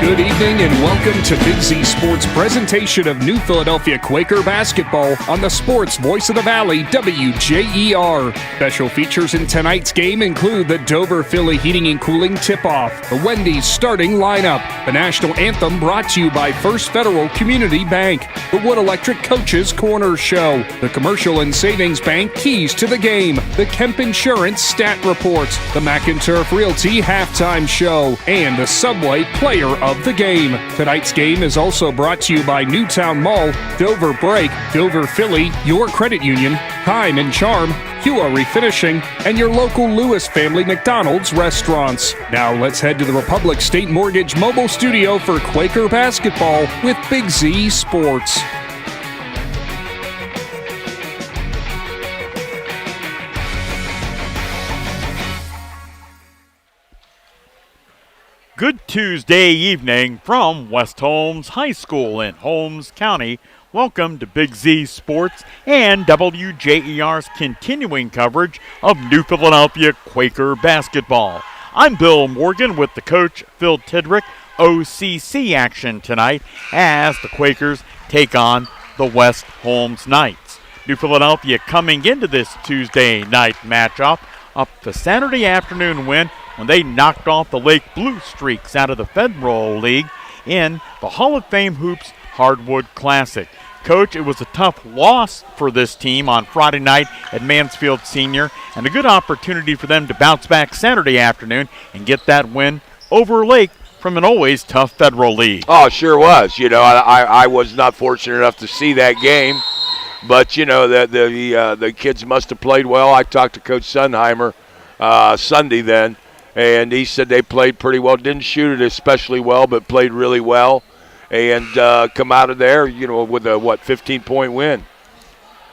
Good evening and welcome to Big Z Sports presentation of New Philadelphia Quaker basketball on the Sports Voice of the Valley, WJER. Special features in tonight's game include the Dover Philly Heating and Cooling tip-off, the Wendy's starting lineup, the national anthem brought to you by First Federal Community Bank, the Wood Electric Coaches Corner Show, the Commercial and Savings Bank Keys to the Game, the Kemp Insurance Stat Reports, the McInturf Realty Halftime Show, and the Subway Player of the Game. Tonight's game is also brought to you by Newtown Mall, Dover Break, Dover Philly, Your Credit Union, Time and Charm, Hua Refinishing, and your local Lewis Family McDonald's restaurants. Now let's head to the Republic State Mortgage mobile studio for Quaker basketball with Big Z Sports. Good Tuesday evening from West Holmes High School in Holmes County. Welcome to Big Z Sports and WJER's continuing coverage of New Philadelphia Quaker basketball. I'm Bill Morgan with the coach Phil Tidrick. OCC action tonight as the Quakers take on the West Holmes Knights. New Philadelphia coming into this Tuesday night matchup up the Saturday afternoon win when they knocked off the Lake Blue Streaks out of the Federal League in the Hall of Fame Hoops Hardwood Classic. Coach, it was a tough loss for this team on Friday night at Mansfield Senior, and a good opportunity for them to bounce back Saturday afternoon and get that win over Lake from an always tough Federal League. Oh, sure was. You know, I was not fortunate enough to see that game, but you know the kids must have played well. I talked to Coach Sunheimer Sunday then, and he said they played pretty well. Didn't shoot it especially well, but played really well, and come out of there, you know, with a 15-point win.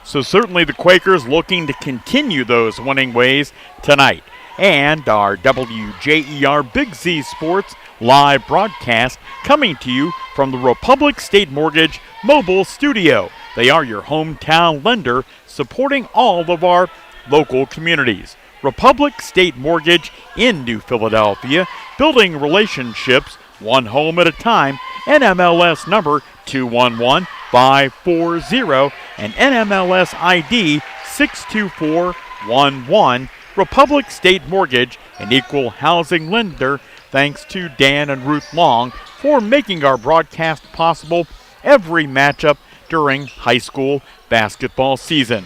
So certainly the Quakers looking to continue those winning ways tonight. And our WJER Big Z Sports live broadcast coming to you from the Republic State Mortgage mobile studio. They are your hometown lender supporting all of our local communities. Republic State Mortgage in New Philadelphia, building relationships one home at a time. NMLS number 211540 and NMLS ID 62411. Republic State Mortgage, an equal housing lender. Thanks to Dan and Ruth Long for making our broadcast possible every matchup during high school basketball season.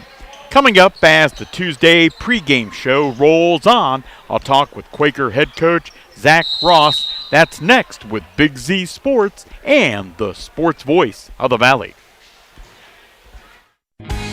Coming up as the Tuesday pregame show rolls on, I'll talk with Quaker head coach Zach Ross. That's next with Big Z Sports and the Sports Voice of the Valley.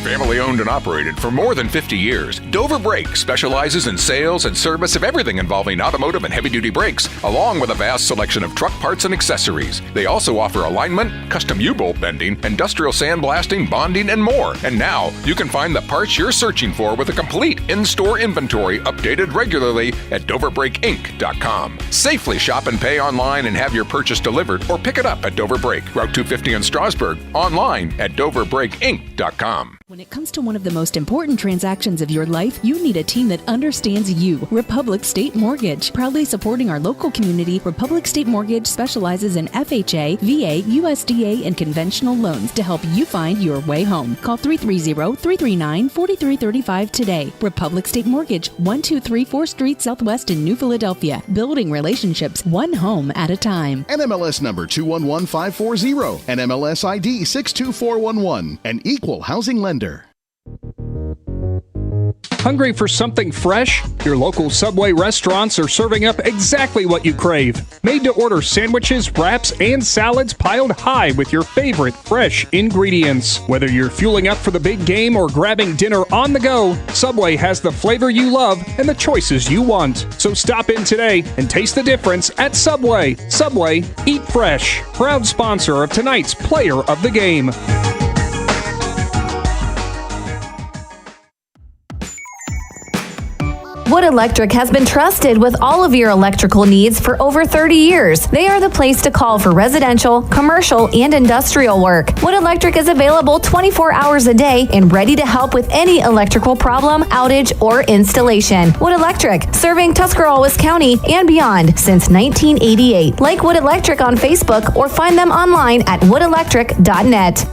Family owned and operated for more than 50 years, Dover Brake specializes in sales and service of everything involving automotive and heavy-duty brakes, along with a vast selection of truck parts and accessories. They also offer alignment, custom U-bolt bending, industrial sandblasting, bonding, and more. And now, you can find the parts you're searching for with a complete in-store inventory updated regularly at DoverBrakeInc.com. Safely shop and pay online and have your purchase delivered, or pick it up at Dover Brake, Route 250 in Strasburg, online at DoverBrakeInc.com. When it comes to one of the most important transactions of your life, you need a team that understands you. Republic State Mortgage. Proudly supporting our local community, Republic State Mortgage specializes in FHA, VA, USDA, and conventional loans to help you find your way home. Call 330-339-4335 today. Republic State Mortgage, 1234 Street Southwest in New Philadelphia. Building relationships one home at a time. NMLS number 211540. NMLS ID 62411. An equal housing lender. Hungry for something fresh? Your local Subway restaurants are serving up exactly what you crave. Made-to-order sandwiches, wraps, and salads piled high with your favorite fresh ingredients. Whether you're fueling up for the big game or grabbing dinner on the go, Subway has the flavor you love and the choices you want. So stop in today and taste the difference at Subway. Subway, eat fresh. Proud sponsor of tonight's Player of the Game. Wood Electric has been trusted with all of your electrical needs for over 30 years. They are the place to call for residential, commercial, and industrial work. Wood Electric is available 24 hours a day and ready to help with any electrical problem, outage, or installation. Wood Electric, serving Tuscarawas County and beyond since 1988. Like Wood Electric on Facebook or find them online at woodelectric.net.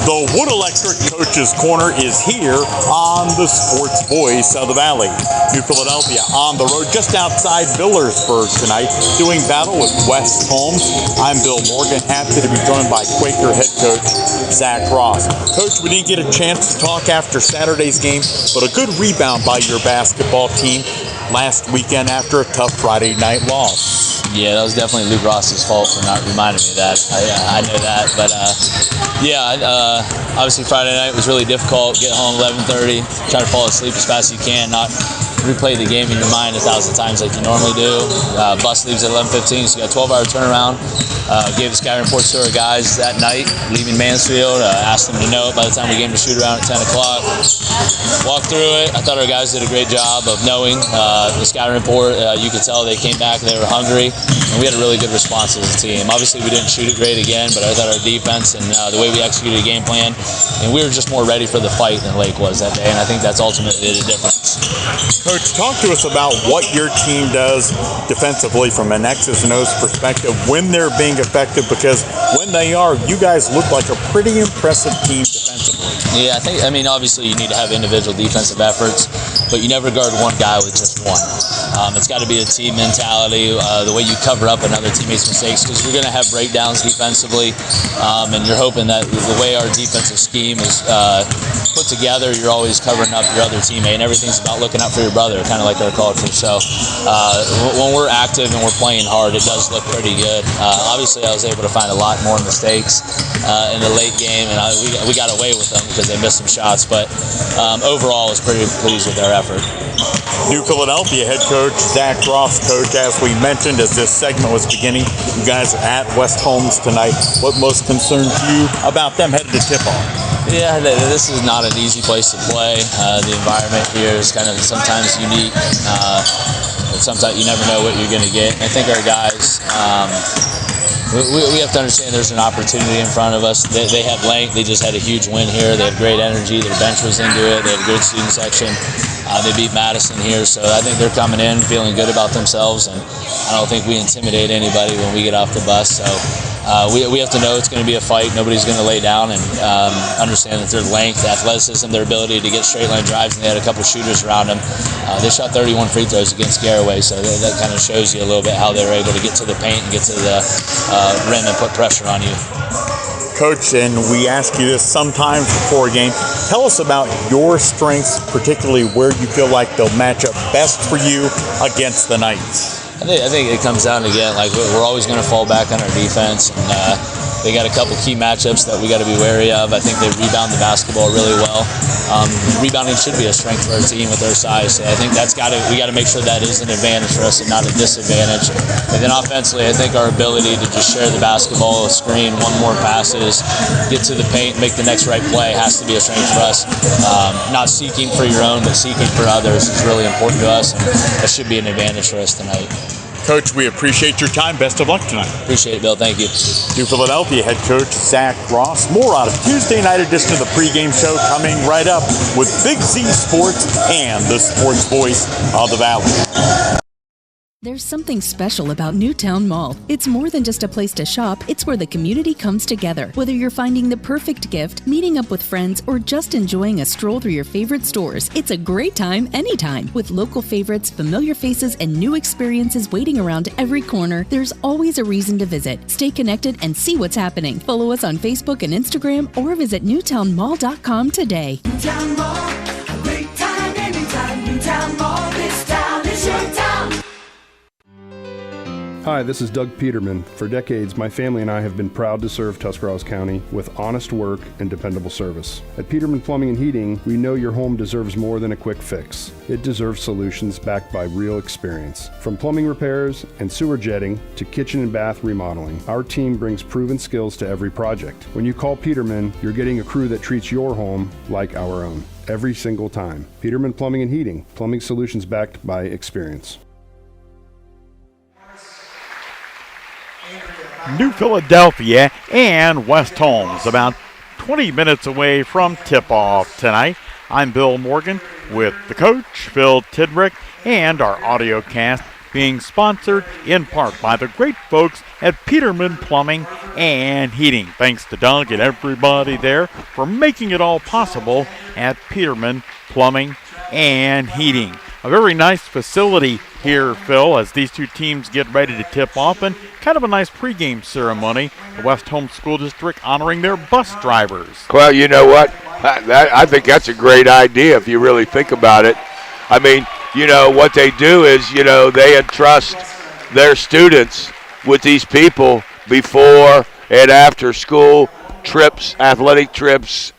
The Wood Electric Coach's Corner is here on the Sports Voice of the Valley. New Philadelphia on the road just outside Millersburg tonight, doing battle with West Holmes. I'm Bill Morgan, happy to be joined by Quaker head coach Zach Ross. Coach, we didn't get a chance to talk after Saturday's game, but a good rebound by your basketball team last weekend after a tough Friday night loss. Yeah, that was definitely Luke Ross's fault for not reminding me of that. I know that, but obviously Friday night was really difficult. Get home 11:30, try to fall asleep as fast as you can, not replay the game in your mind 1,000 times like you normally do. Bus leaves at 11:15, so you got a 12-hour turnaround. Gave the scouting reports to our guys that night, leaving Mansfield. Asked them to know it by the time we came to shoot around at 10 o'clock. Walked through it. I thought our guys did a great job of knowing the scouting report. You could tell they came back and they were hungry, and we had a really good response as a team. Obviously, we didn't shoot it great again, but I thought our defense and the way we executed the game plan, and we were just more ready for the fight than Lake was that day, and I think that's ultimately the difference. Coach, talk to us about what your team does defensively from an X's and O's perspective when they're being effective, because when they are, you guys look like a pretty impressive team defensively. Yeah, I mean, obviously you need to have individual defensive efforts, but you never guard one guy with just one. It's got to be a team mentality, the way you cover up another teammate's mistakes, because we're going to have breakdowns defensively, and you're hoping that the way our defensive scheme is put together, you're always covering up your other teammate, and everything's about looking out for your brother, kind of like our culture. So when we're active and we're playing hard, it does look pretty good. Obviously, I was able to find a lot more mistakes in the late game, and we got away with them because they missed some shots, but overall, I was pretty pleased with our effort. New Philadelphia head coach Zach Ross. Coach, as we mentioned as this segment was beginning, you guys are at West Holmes tonight. What most concerns you about them headed to tip-off? Yeah, this is not an easy place to play. The environment here is kind of sometimes unique. Sometimes you never know what you're going to get. I think our guys, we have to understand there's an opportunity in front of us. They have length. They just had a huge win here. They had great energy. Their bench was into it. They had a good student section. They beat Madison here, so I think they're coming in feeling good about themselves, and I don't think we intimidate anybody when we get off the bus. So we have to know it's going to be a fight. Nobody's going to lay down, and understand that their length, athleticism, their ability to get straight line drives, and they had a couple shooters around them. They shot 31 free throws against Garraway, so that kind of shows you a little bit how they were able to get to the paint and get to the rim and put pressure on you. Coach, and we ask you this sometimes before a game, tell us about your strengths, particularly where you feel like they'll match up best for you against the Knights. I think it comes down to, again, like we're always going to fall back on our defense, and they got a couple key matchups that we got to be wary of. I think they rebound the basketball really well. Rebounding should be a strength for our team with their size. So I think we got to make sure that is an advantage for us and not a disadvantage. And then offensively, I think our ability to just share the basketball, screen, one more passes, get to the paint, make the next right play has to be a strength for us. Not seeking for your own, but seeking for others is really important to us, and that should be an advantage for us tonight. Coach, we appreciate your time. Best of luck tonight. Appreciate it, Bill. Thank you. New Philadelphia head coach Zach Ross. More on a Tuesday night edition of the pregame show coming right up with Big Z Sports and the Sports Voice of the Valley. There's something special about Newtown Mall. It's more than just a place to shop, it's where the community comes together. Whether you're finding the perfect gift, meeting up with friends, or just enjoying a stroll through your favorite stores, it's a great time anytime. With local favorites, familiar faces, and new experiences waiting around every corner, there's always a reason to visit. Stay connected and see what's happening. Follow us on Facebook and Instagram, or visit newtownmall.com today. Newtown Mall, a great time anytime. Newtown Mall, this town is your town. Hi, this is Doug Peterman. For decades, my family and I have been proud to serve Tuscarawas County with honest work and dependable service. At Peterman Plumbing and Heating, we know your home deserves more than a quick fix. It deserves solutions backed by real experience. From plumbing repairs and sewer jetting to kitchen and bath remodeling, our team brings proven skills to every project. When you call Peterman, you're getting a crew that treats your home like our own. Every single time. Peterman Plumbing and Heating. Plumbing solutions backed by experience. New Philadelphia and West Holmes, about 20 minutes away from tip-off tonight. I'm Bill Morgan with the coach, Phil Tidrick, and our Audiocast being sponsored in part by the great folks at Peterman Plumbing and Heating. Thanks to Doug and everybody there for making it all possible at Peterman Plumbing and Heating. A very nice facility here, Phil, as these two teams get ready to tip off, and kind of a nice pregame ceremony. The West Holmes School District honoring their bus drivers. Well, you know what? I think that's a great idea if you really think about it. I mean, you know, what they do is, you know, they entrust their students with these people before and after school trips, athletic trips,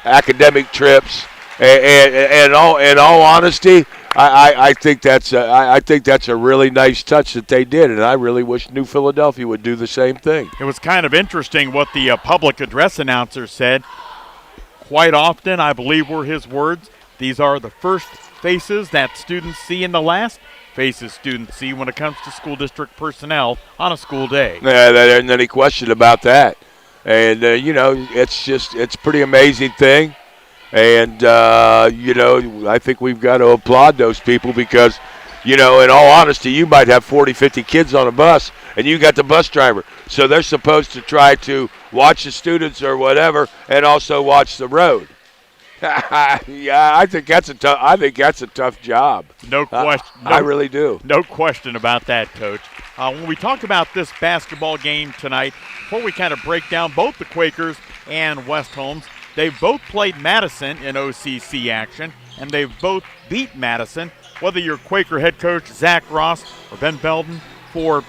academic trips, and in all honesty, I think that's a really nice touch that they did, and I really wish New Philadelphia would do the same thing. It was kind of interesting what the public address announcer said. Quite often, I believe were his words, these are the first faces that students see and the last faces students see when it comes to school district personnel on a school day. Yeah, there isn't any question about that. And, you know, it's a pretty amazing thing. And, you know, I think we've got to applaud those people because, you know, in all honesty, you might have 40, 50 kids on a bus, and you got the bus driver. So they're supposed to try to watch the students or whatever and also watch the road. Yeah, I think that's a tough job. No question. I really do. No question about that, Coach. When we talk about this basketball game tonight, before we kind of break down both the Quakers and West Holmes, they've both played Madison in OCC action, and they've both beat Madison. Whether you're Quaker head coach Zach Ross or Ben Belden for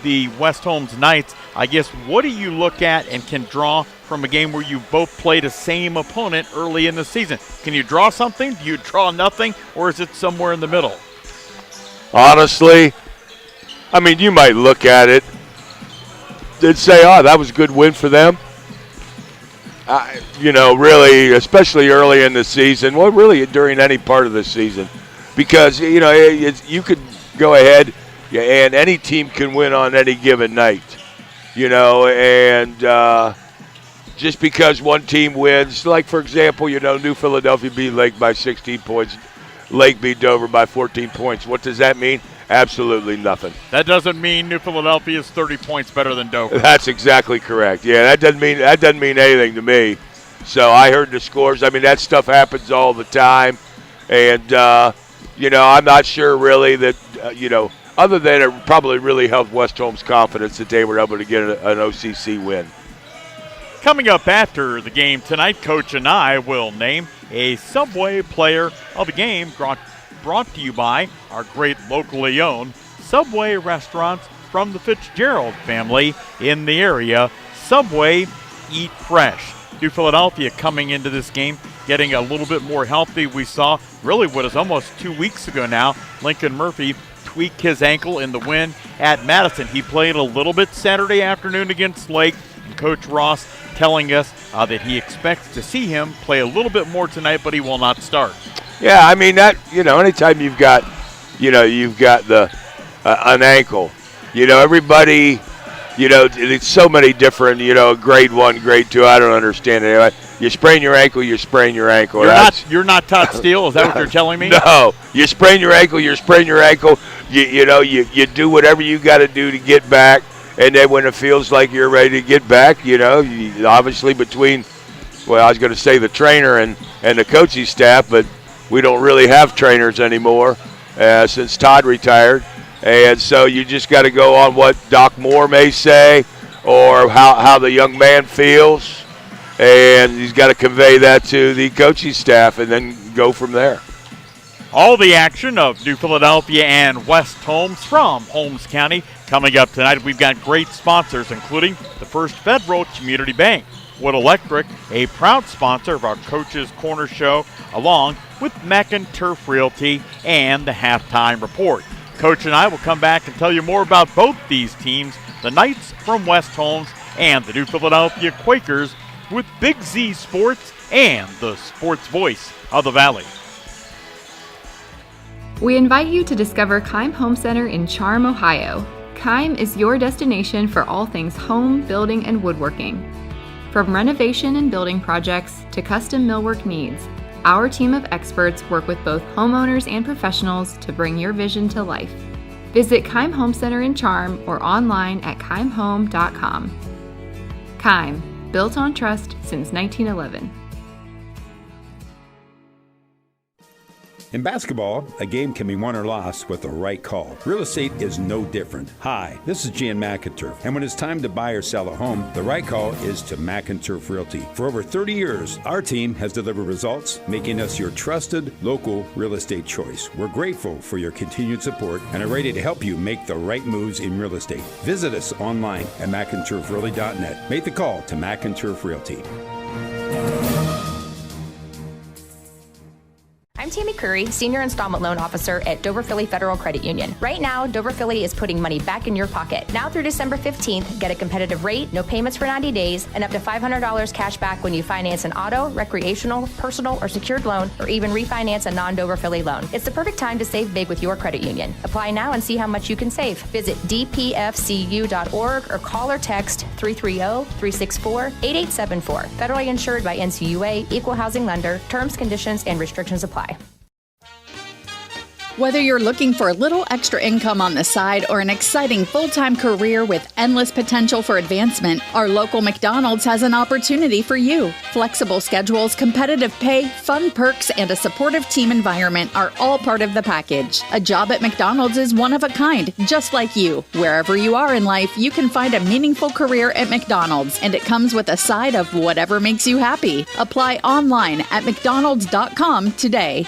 the West Holmes Knights, I guess what do you look at and can draw from a game where you both played a same opponent early in the season? Can you draw something? Do you draw nothing? Or is it somewhere in the middle? Honestly, I mean, you might look at it and say, oh, that was a good win for them. You know, really, especially early in the season, well, really during any part of the season, because, you know, you could go ahead and any team can win on any given night, you know, and just because one team wins, like, for example, you know, New Philadelphia beat Lake by 16 points, Lake beat Dover by 14 points. What does that mean? Absolutely nothing. That doesn't mean New Philadelphia is 30 points better than Dover. That's exactly correct. Yeah, that doesn't mean anything to me. So I heard the scores. I mean, that stuff happens all the time, and you know, I'm not sure really that you know, other than it probably really helped West Holmes' confidence that they were able to get an OCC win. Coming up after the game tonight, Coach and I will name a Subway player of the game, brought to you by our great locally owned Subway restaurants from the Fitzgerald family in the area. Subway, eat fresh. New Philadelphia coming into this game getting a little bit more healthy. We saw really what is almost 2 weeks ago now, Lincoln Murphy tweaked his ankle in the win at Madison. He played a little bit Saturday afternoon against Lake, and Coach Ross telling us that he expects to see him play a little bit more tonight, but he will not start. Yeah, I mean, that, you know, anytime you've got the an ankle, you know, everybody, you know, it's so many different, you know, grade 1, grade 2, I don't understand it. You sprain your ankle, you sprain your ankle. You're not Todd Steele, is that what you're telling me? No, you sprain your ankle, you sprain your ankle, you know, you do whatever you got to do to get back, and then when it feels like you're ready to get back, you know, obviously between, well, I was going to say the trainer and the coaching staff, but we don't really have trainers anymore since Todd retired. And so you just got to go on what Doc Moore may say or how the young man feels. And he's got to convey that to the coaching staff and then go from there. All the action of New Philadelphia and West Holmes from Holmes County coming up tonight. We've got great sponsors, including the First Federal Community Bank, Wood Electric, a proud sponsor of our Coach's Corner Show, along with Mac and Turf Realty and the Halftime Report. Coach and I will come back and tell you more about both these teams, the Knights from West Holmes and the New Philadelphia Quakers, with Big Z Sports and the sports voice of the Valley. We invite you to discover Keim Home Center in Charm, Ohio. Keim is your destination for all things home, building, and woodworking. From renovation and building projects to custom millwork needs, our team of experts work with both homeowners and professionals to bring your vision to life. Visit Keim Home Center in Charm or online at keimhome.com. Keim, built on trust since 1911. In basketball, a game can be won or lost with the right call. Real estate is no different. Hi, this is Jan McInturf, and when it's time to buy or sell a home, the right call is to McInturf Realty. For over 30 years, our team has delivered results, making us your trusted local real estate choice. We're grateful for your continued support and are ready to help you make the right moves in real estate. Visit us online at McInturfRealty.net. Make the call to McInturf Realty. I'm Tammy Curry, Senior Installment Loan Officer at Dover Philly Federal Credit Union. Right now, Dover Philly is putting money back in your pocket. Now through December 15th, get a competitive rate, no payments for 90 days, and up to $500 cash back when you finance an auto, recreational, personal, or secured loan, or even refinance a non-Dover Philly loan. It's the perfect time to save big with your credit union. Apply now and see how much you can save. Visit dpfcu.org or call or text 330-364-8874. Federally insured by NCUA, Equal Housing Lender. Terms, conditions, and restrictions apply. Whether you're looking for a little extra income on the side or an exciting full-time career with endless potential for advancement, our local McDonald's has an opportunity for you. Flexible schedules, competitive pay, fun perks, and a supportive team environment are all part of the package. A job at McDonald's is one of a kind, just like you. Wherever you are in life, you can find a meaningful career at McDonald's, and it comes with a side of whatever makes you happy. Apply online at mcdonalds.com today.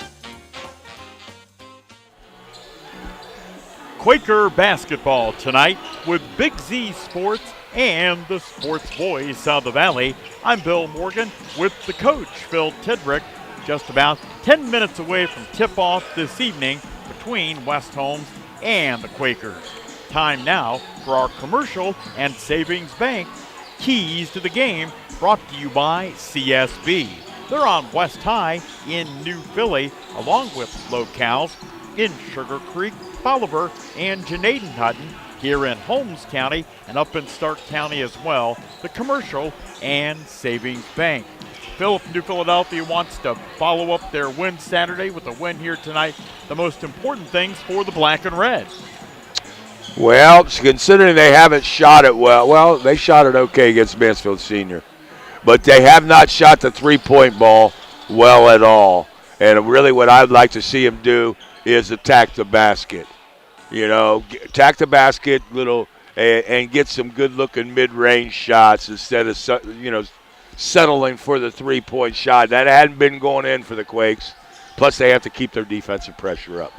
Quaker basketball tonight with Big Z Sports and the sports voice of the Valley. I'm Bill Morgan with the coach, Phil Tidrick, just about 10 minutes away from tip-off this evening between West Holmes and the Quakers. Time now for our commercial and savings bank keys to the game, brought to you by CSB. They're on West High in New Philly, along with locales in Sugar Creek, Bolivar, and Janaden Hutton here in Holmes County and up in Stark County as well, the Commercial and Savings Bank. Phil, New Philadelphia wants to follow up their win Saturday with a win here tonight. The most important things for the Black and Red. Well, considering they haven't shot it well, they shot it okay against Mansfield Senior, but they have not shot the three-point ball well at all. And really what I'd like to see them do is attack the basket. You know, attack the basket and get some good-looking mid-range shots instead of, settling for the three-point shot. That hadn't been going in for the Quakes. Plus, they have to keep their defensive pressure up.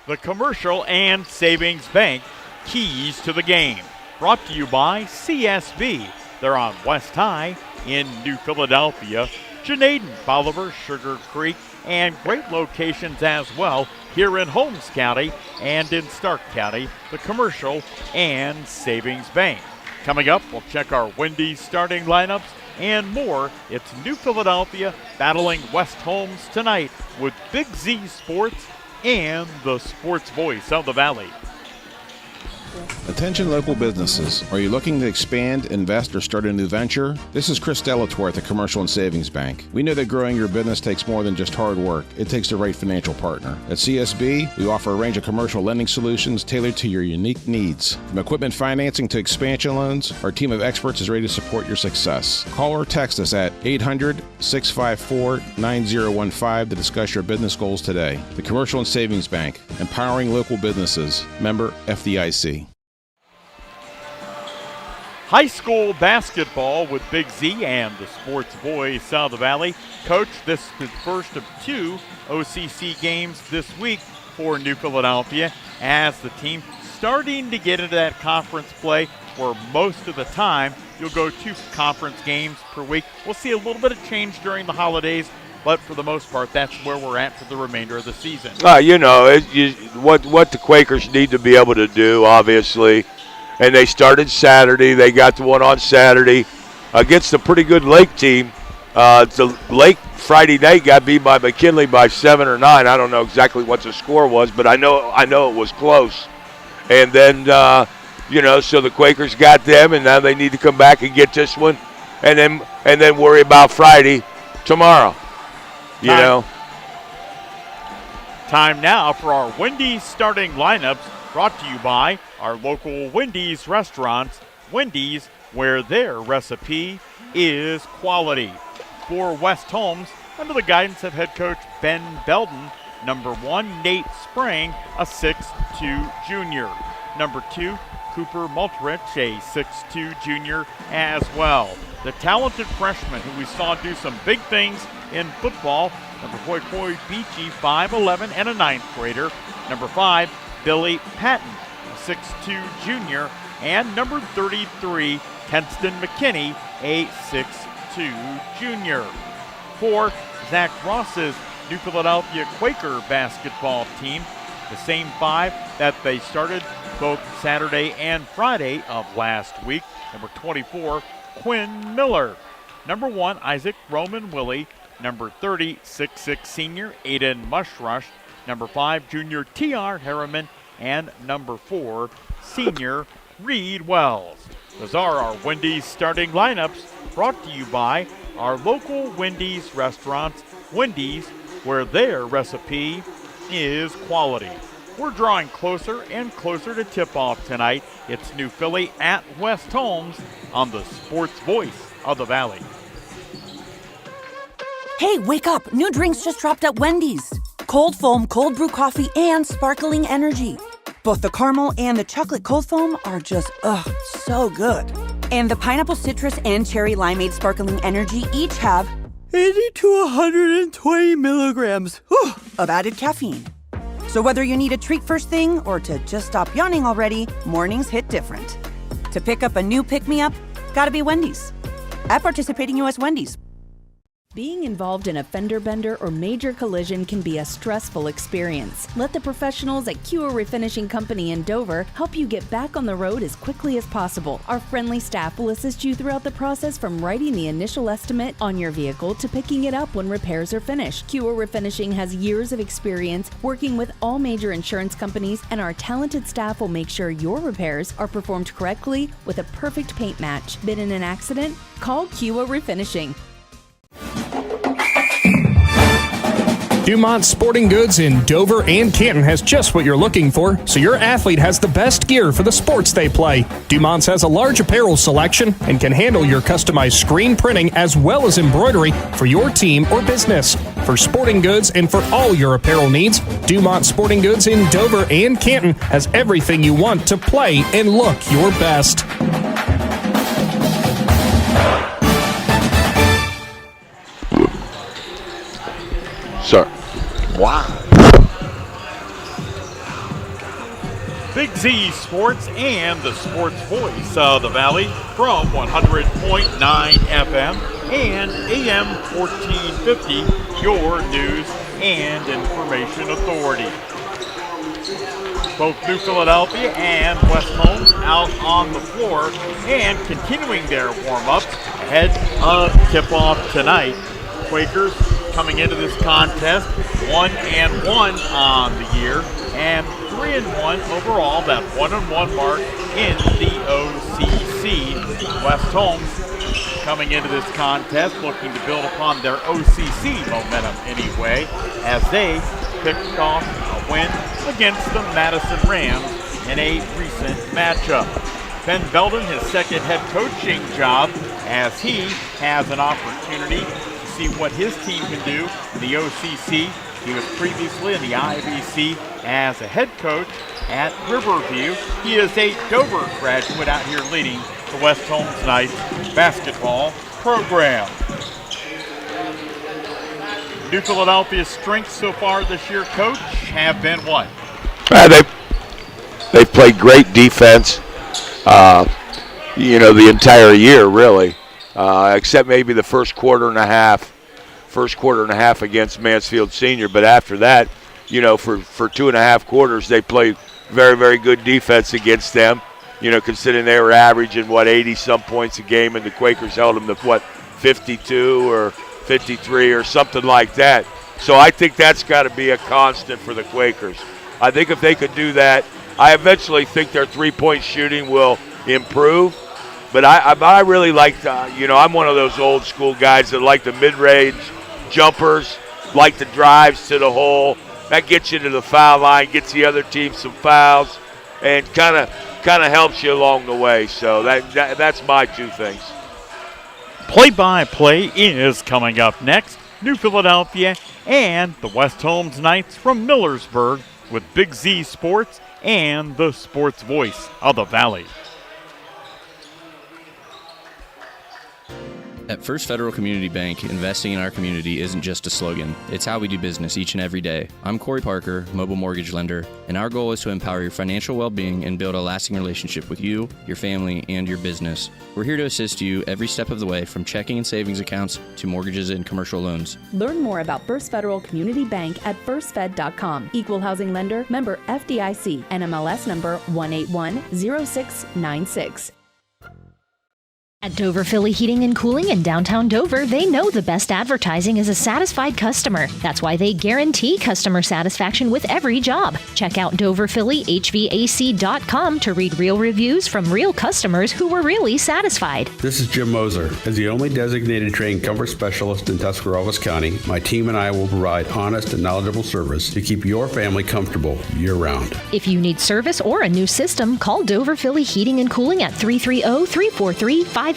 The Commercial and Savings Bank keys to the game, brought to you by CSB. They're on West High in New Philadelphia, Janaden, Bolivar, Sugar Creek, and great locations as well here in Holmes County and in Stark County, the Commercial and Savings Bank. Coming up, we'll check our Wendy's starting lineups and more. It's New Philadelphia battling West Holmes tonight with Big Z Sports and the sports voice of the Valley. Attention local businesses. Are you looking to expand, invest, or start a new venture? This is Chris Delatorre at the Commercial and Savings Bank. We know that growing your business takes more than just hard work. It takes the right financial partner. At CSB, we offer a range of commercial lending solutions tailored to your unique needs. From equipment financing to expansion loans, our team of experts is ready to support your success. Call or text us at 800-654-9015 to discuss your business goals today. The Commercial and Savings Bank, empowering local businesses. Member FDIC. High school basketball with Big Z and the Sports Voice of the Valley. Coach, this is the first of 2 OCC games this week for New Philadelphia as the team starting to get into that conference play where most of the time you'll go 2 conference games per week. We'll see a little bit of change during the holidays, but for the most part, that's where we're at for the remainder of the season. What the Quakers need to be able to do, obviously, and they started Saturday. They got the one on Saturday against a pretty good Lake team. The Lake Friday night got beat by McKinley by 7 or 9. I don't know exactly what the score was, but I know it was close. And then, so the Quakers got them, and now they need to come back and get this one, and then worry about Friday tomorrow. Time now for our Wendy's starting lineups, brought to you by our local Wendy's restaurants. Wendy's, where their recipe is quality. For West Holmes, under the guidance of head coach Ben Belden, number 1, Nate Spring, a 6'2 junior. Number 2, Cooper Multrich, a 6'2 junior as well. The talented freshman who we saw do some big things in football, number 4, Corey Beachy, 5'11", and a 9th grader. Number 5, Billy Patton, a 6'2 junior. And number 33, Kenston McKinney, a 6'2 junior. For Zach Ross's New Philadelphia Quaker basketball team, the same 5 that they started both Saturday and Friday of last week. Number 24, Quinn Miller. Number 1, Isaac Roman Willie. Number 30, 6'6 senior Aiden Mushrush. Number 5, junior T.R. Harriman. And number 4, senior Reed Wells. Those are our Wendy's starting lineups, brought to you by our local Wendy's restaurants. Wendy's, where their recipe is quality. We're drawing closer and closer to tip-off tonight. It's New Philly at West Holmes on the Sports Voice of the Valley. Hey, wake up! New drinks just dropped at Wendy's. Cold foam, cold brew coffee, and sparkling energy. Both the caramel and the chocolate cold foam are just, so good. And the pineapple citrus and cherry limeade sparkling energy each have 80 to 120 milligrams of added caffeine. So whether you need a treat first thing or to just stop yawning already, mornings hit different. To pick up a new pick-me-up, gotta be Wendy's. At participating U.S. Wendy's. Being involved in a fender bender or major collision can be a stressful experience. Let the professionals at QA Refinishing Company in Dover help you get back on the road as quickly as possible. Our friendly staff will assist you throughout the process, from writing the initial estimate on your vehicle to picking it up when repairs are finished. QA Refinishing has years of experience working with all major insurance companies, and our talented staff will make sure your repairs are performed correctly with a perfect paint match. Been in an accident? Call QA Refinishing. Dumont Sporting Goods in Dover and Canton has just what you're looking for, so your athlete has the best gear for the sports they play. Dumont's has a large apparel selection and can handle your customized screen printing as well as embroidery for your team or business. For sporting goods and for all your apparel needs, Dumont Sporting Goods in Dover and Canton has everything you want to play and look your best. Sir. Wow. Big Z Sports and the Sports Voice of the Valley from 100.9 FM and AM 1450, your news and information authority. Both New Philadelphia and West Holmes out on the floor and continuing their warm-ups ahead of tip-off tonight. Quakers coming into this contest 1-1 on the year and 3-1 overall, that 1-1 mark in the OCC. West Holmes coming into this contest looking to build upon their OCC momentum anyway, as they picked off a win against the Madison Rams in a recent matchup. Ben Belden, his second head coaching job, as he has an opportunity to see what his team can do in the OCC. He was previously in the IVC as a head coach at Riverview. He is a Dover graduate out here leading the West Holmes Knights basketball program. New Philadelphia's strengths so far this year, Coach, have been what? They've played great defense, the entire year, really, except maybe the first quarter and a half against Mansfield Senior. But after that, for 2.5 quarters, they played very, very good defense against them, considering they were averaging, 80-some points a game, and the Quakers held them to, 52 or 53 or something like that. So I think that's got to be a constant for the Quakers. I think if they could do that, I eventually think their three-point shooting will improve. But I really like, I'm one of those old school guys that like the mid-range jumpers, like the drives to the hole. That gets you to the foul line, gets the other team some fouls, and kind of helps you along the way. So that's my two things. Play-by-play is coming up next. New Philadelphia and the West Holmes Knights from Millersburg with Big Z Sports and the sports voice of the Valley. At First Federal Community Bank, investing in our community isn't just a slogan. It's how we do business each and every day. I'm Corey Parker, mobile mortgage lender, and our goal is to empower your financial well-being and build a lasting relationship with you, your family, and your business. We're here to assist you every step of the way, from checking and savings accounts to mortgages and commercial loans. Learn more about First Federal Community Bank at firstfed.com. Equal housing lender, member FDIC, NMLS number 1810696. At Dover Philly Heating and Cooling in downtown Dover, they know the best advertising is a satisfied customer. That's why they guarantee customer satisfaction with every job. Check out DoverPhillyHVAC.com to read real reviews from real customers who were really satisfied. This is Jim Moser. As the only designated trained comfort specialist in Tuscarawas County, my team and I will provide honest and knowledgeable service to keep your family comfortable year-round. If you need service or a new system, call Dover Philly Heating and Cooling at 330-343-5511.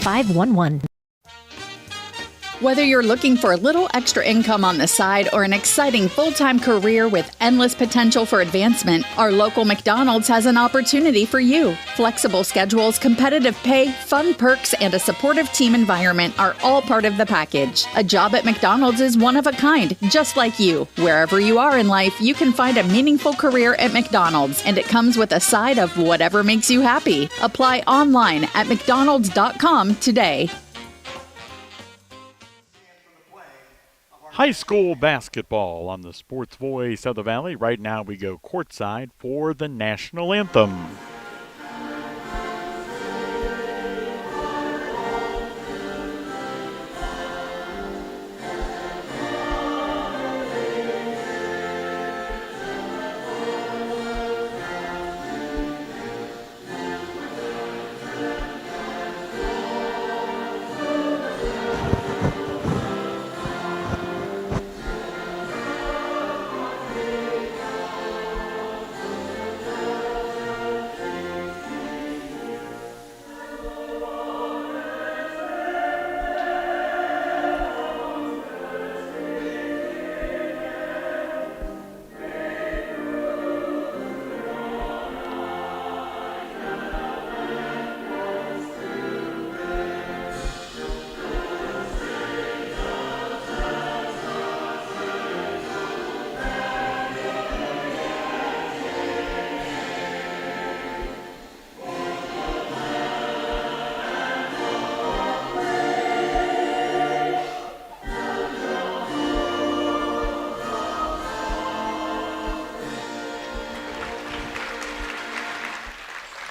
Whether you're looking for a little extra income on the side or an exciting full-time career with endless potential for advancement, our local McDonald's has an opportunity for you. Flexible schedules, competitive pay, fun perks, and a supportive team environment are all part of the package. A job at McDonald's is one of a kind, just like you. Wherever you are in life, you can find a meaningful career at McDonald's, and it comes with a side of whatever makes you happy. Apply online at mcdonalds.com today. High school basketball on the sports voice of the Valley. Right now we go courtside for the national anthem.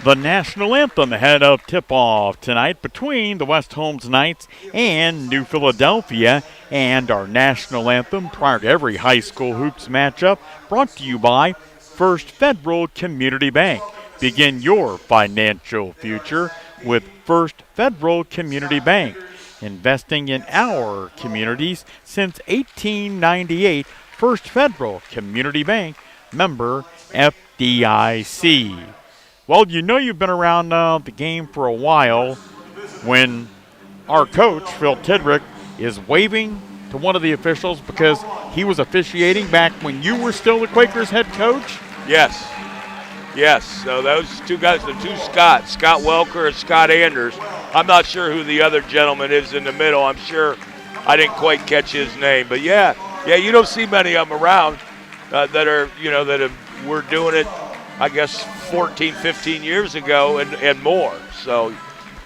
The national anthem ahead of tip-off tonight between the West Holmes Knights and New Philadelphia. And our national anthem prior to every high school hoops matchup brought to you by First Federal Community Bank. Begin your financial future with First Federal Community Bank. Investing in our communities since 1898. First Federal Community Bank, member FDIC. Well, you know you've been around the game for a while when our coach, Phil Tidrick, is waving to one of the officials because he was officiating back when you were still the Quakers head coach? Yes. So those two guys, the two Scott Welker and Scott Anders, I'm not sure who the other gentleman is in the middle. I'm sure I didn't quite catch his name. But, yeah, you don't see many of them around that are, were doing it, I guess, 14, 15 years ago and more. So,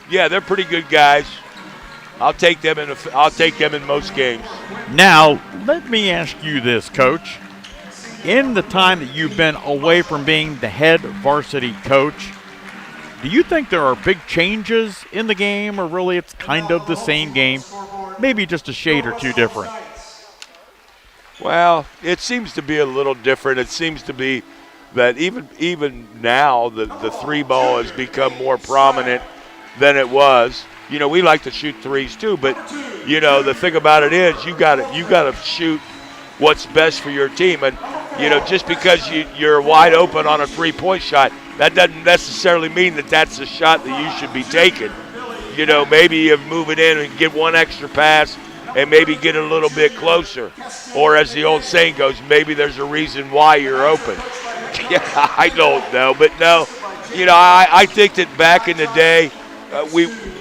yeah, they're pretty good guys. I'll take them in most games. Now, let me ask you this, Coach. In the time that you've been away from being the head varsity coach, do you think there are big changes in the game, or really it's kind of the same game, maybe just a shade or two different? Well, it seems to be a little different. It seems to be that even now the three ball has become more prominent than it was. We like to shoot threes too, but the thing about it is you got to shoot what's best for your team. And just because you're wide open on a three-point shot, that doesn't necessarily mean that that's the shot that you should be taking. Maybe you move it in and get one extra pass and maybe get a little bit closer. Or as the old saying goes, maybe there's a reason why you're open. Yeah, I don't know, but no, I think that back in the day,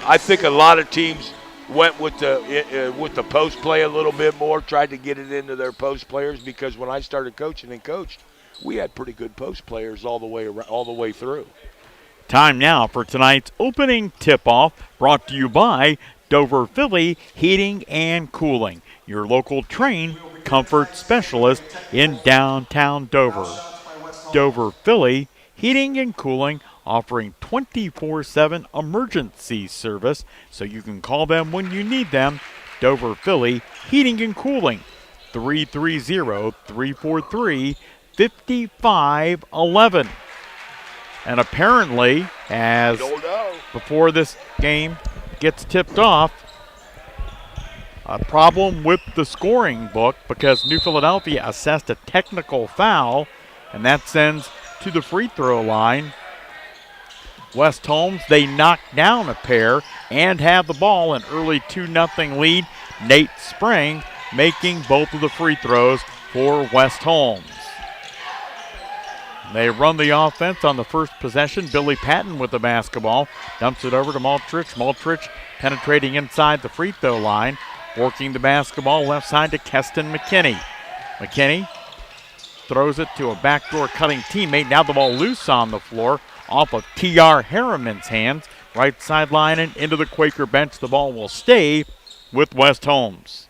I think a lot of teams went with the post play a little bit more, tried to get it into their post players, because when I started coaching and coached, we had pretty good post players all the way through. Time now for tonight's opening tip-off, brought to you by Dover Philly Heating and Cooling, your local trained comfort specialist in downtown Dover. Dover Philly Heating and Cooling, offering 24/7 emergency service, so you can call them when you need them. Dover Philly Heating and Cooling, 330-343-5511. And apparently, as before this game gets tipped off, a problem with the scoring book, because New Philadelphia assessed a technical foul, and that sends to the free throw line West Holmes. They knock down a pair and have the ball, an early 2-0 lead. Nate Spring making both of the free throws for West Holmes. They run the offense on the first possession. Billy Patton with the basketball. Dumps it over to Maltrich. Maltrich penetrating inside the free throw line. Working the basketball left side to Keston McKinney. McKinney throws it to a backdoor cutting teammate. Now the ball loose on the floor off of T.R. Harriman's hands. Right sideline and into the Quaker bench. The ball will stay with West Holmes.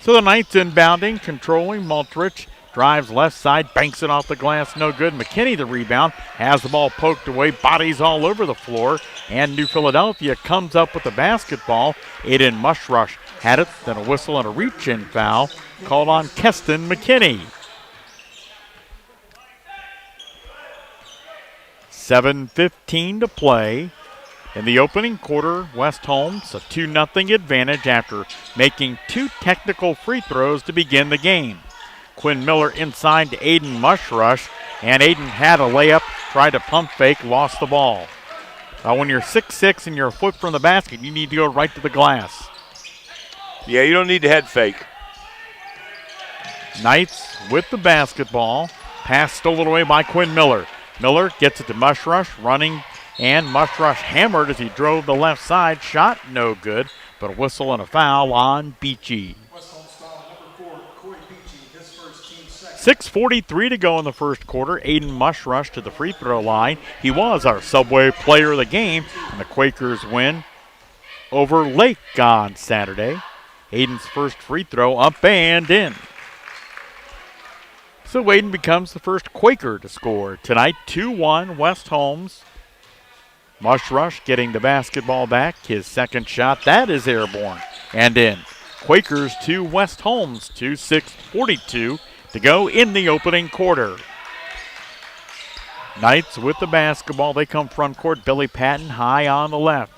So the Knights inbounding, controlling. Maltrich drives left side, banks it off the glass, no good. McKinney the rebound, has the ball poked away, bodies all over the floor, and New Philadelphia comes up with the basketball. Aiden Mushrush had it, then a whistle and a reach-in foul called on Keston McKinney. 7:15 to play. In the opening quarter, West Holmes a 2-0 advantage after making two technical free throws to begin the game. Quinn Miller inside to Aiden Mushrush, and Aiden had a layup, tried to pump fake, lost the ball. When you're 6'6" and you're a foot from the basket, you need to go right to the glass. Yeah, you don't need to head fake. Knights with the basketball. Pass stolen away by Quinn Miller. Miller gets it to Mushrush, running, and Mushrush hammered as he drove the left side. Shot no good, but a whistle and a foul on Beachy. 6:43 to go in the first quarter. Aiden Mushrush to the free throw line. He was our Subway player of the game, and the Quakers win over Lake on Saturday. Aiden's first free throw up and in. So Aiden becomes the first Quaker to score tonight. 2-1 West Holmes. Mushrush getting the basketball back. His second shot, that is airborne and in. Quakers 2, West Holmes 2, 6:42 to go in the opening quarter. Knights with the basketball. They come front court. Billy Patton high on the left.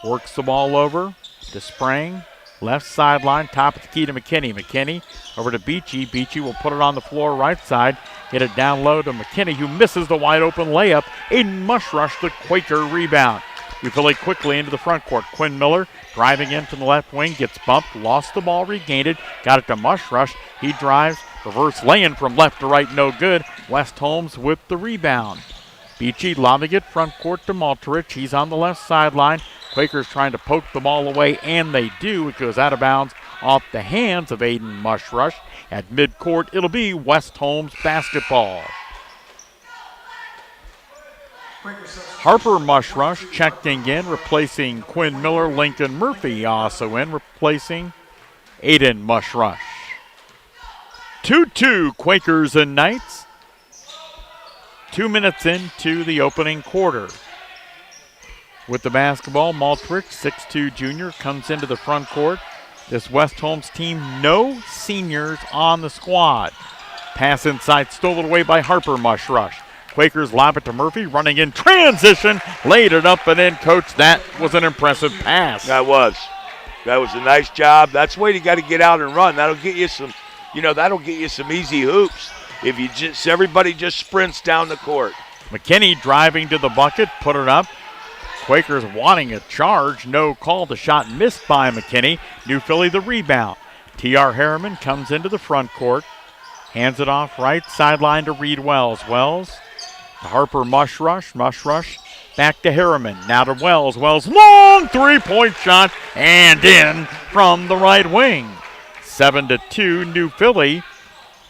Works the ball over to Sprang. Left sideline, top of the key to McKinney. McKinney over to Beachy. Beachy will put it on the floor right side. Hit it down low to McKinney, who misses the wide open layup. Aiden Mushrush, the Quaker rebound. We play quickly into the front court. Quinn Miller driving in from the left wing, gets bumped, lost the ball, regained it, got it to Mushrush. He drives Reverse lay-in from left to right, no good. West Holmes with the rebound. Beachy lobbing it front court to Maltrich. He's on the left sideline. Quakers trying to poke the ball away, and they do. It goes out of bounds off the hands of Aiden Mushrush. At midcourt, it'll be West Holmes basketball. Harper Mushrush checking in, replacing Quinn Miller. Lincoln Murphy also in, replacing Aiden Mushrush. 2-2 Quakers and Knights. 2 minutes into the opening quarter. With the basketball, Maltrich, 6'2 junior, comes into the front court. This West Holmes team, no seniors on the squad. Pass inside, stolen away by Harper Mushrush. Quakers lob it to Murphy, running in transition, laid it up and in. Coach, that was an impressive pass. That was a nice job. That's the way you got to get out and run. That'll get you some, that'll get you some easy hoops if you everybody just sprints down the court. McKinney driving to the bucket, put it up. Quakers wanting a charge. No call. The shot missed by McKinney. New Philly the rebound. T.R. Harriman comes into the front court. Hands it off right sideline to Reed Wells. Wells to Harper Mushrush. Mushrush back to Harriman. Now to Wells. Wells long three-point shot and in from the right wing. 7-2 New Philly.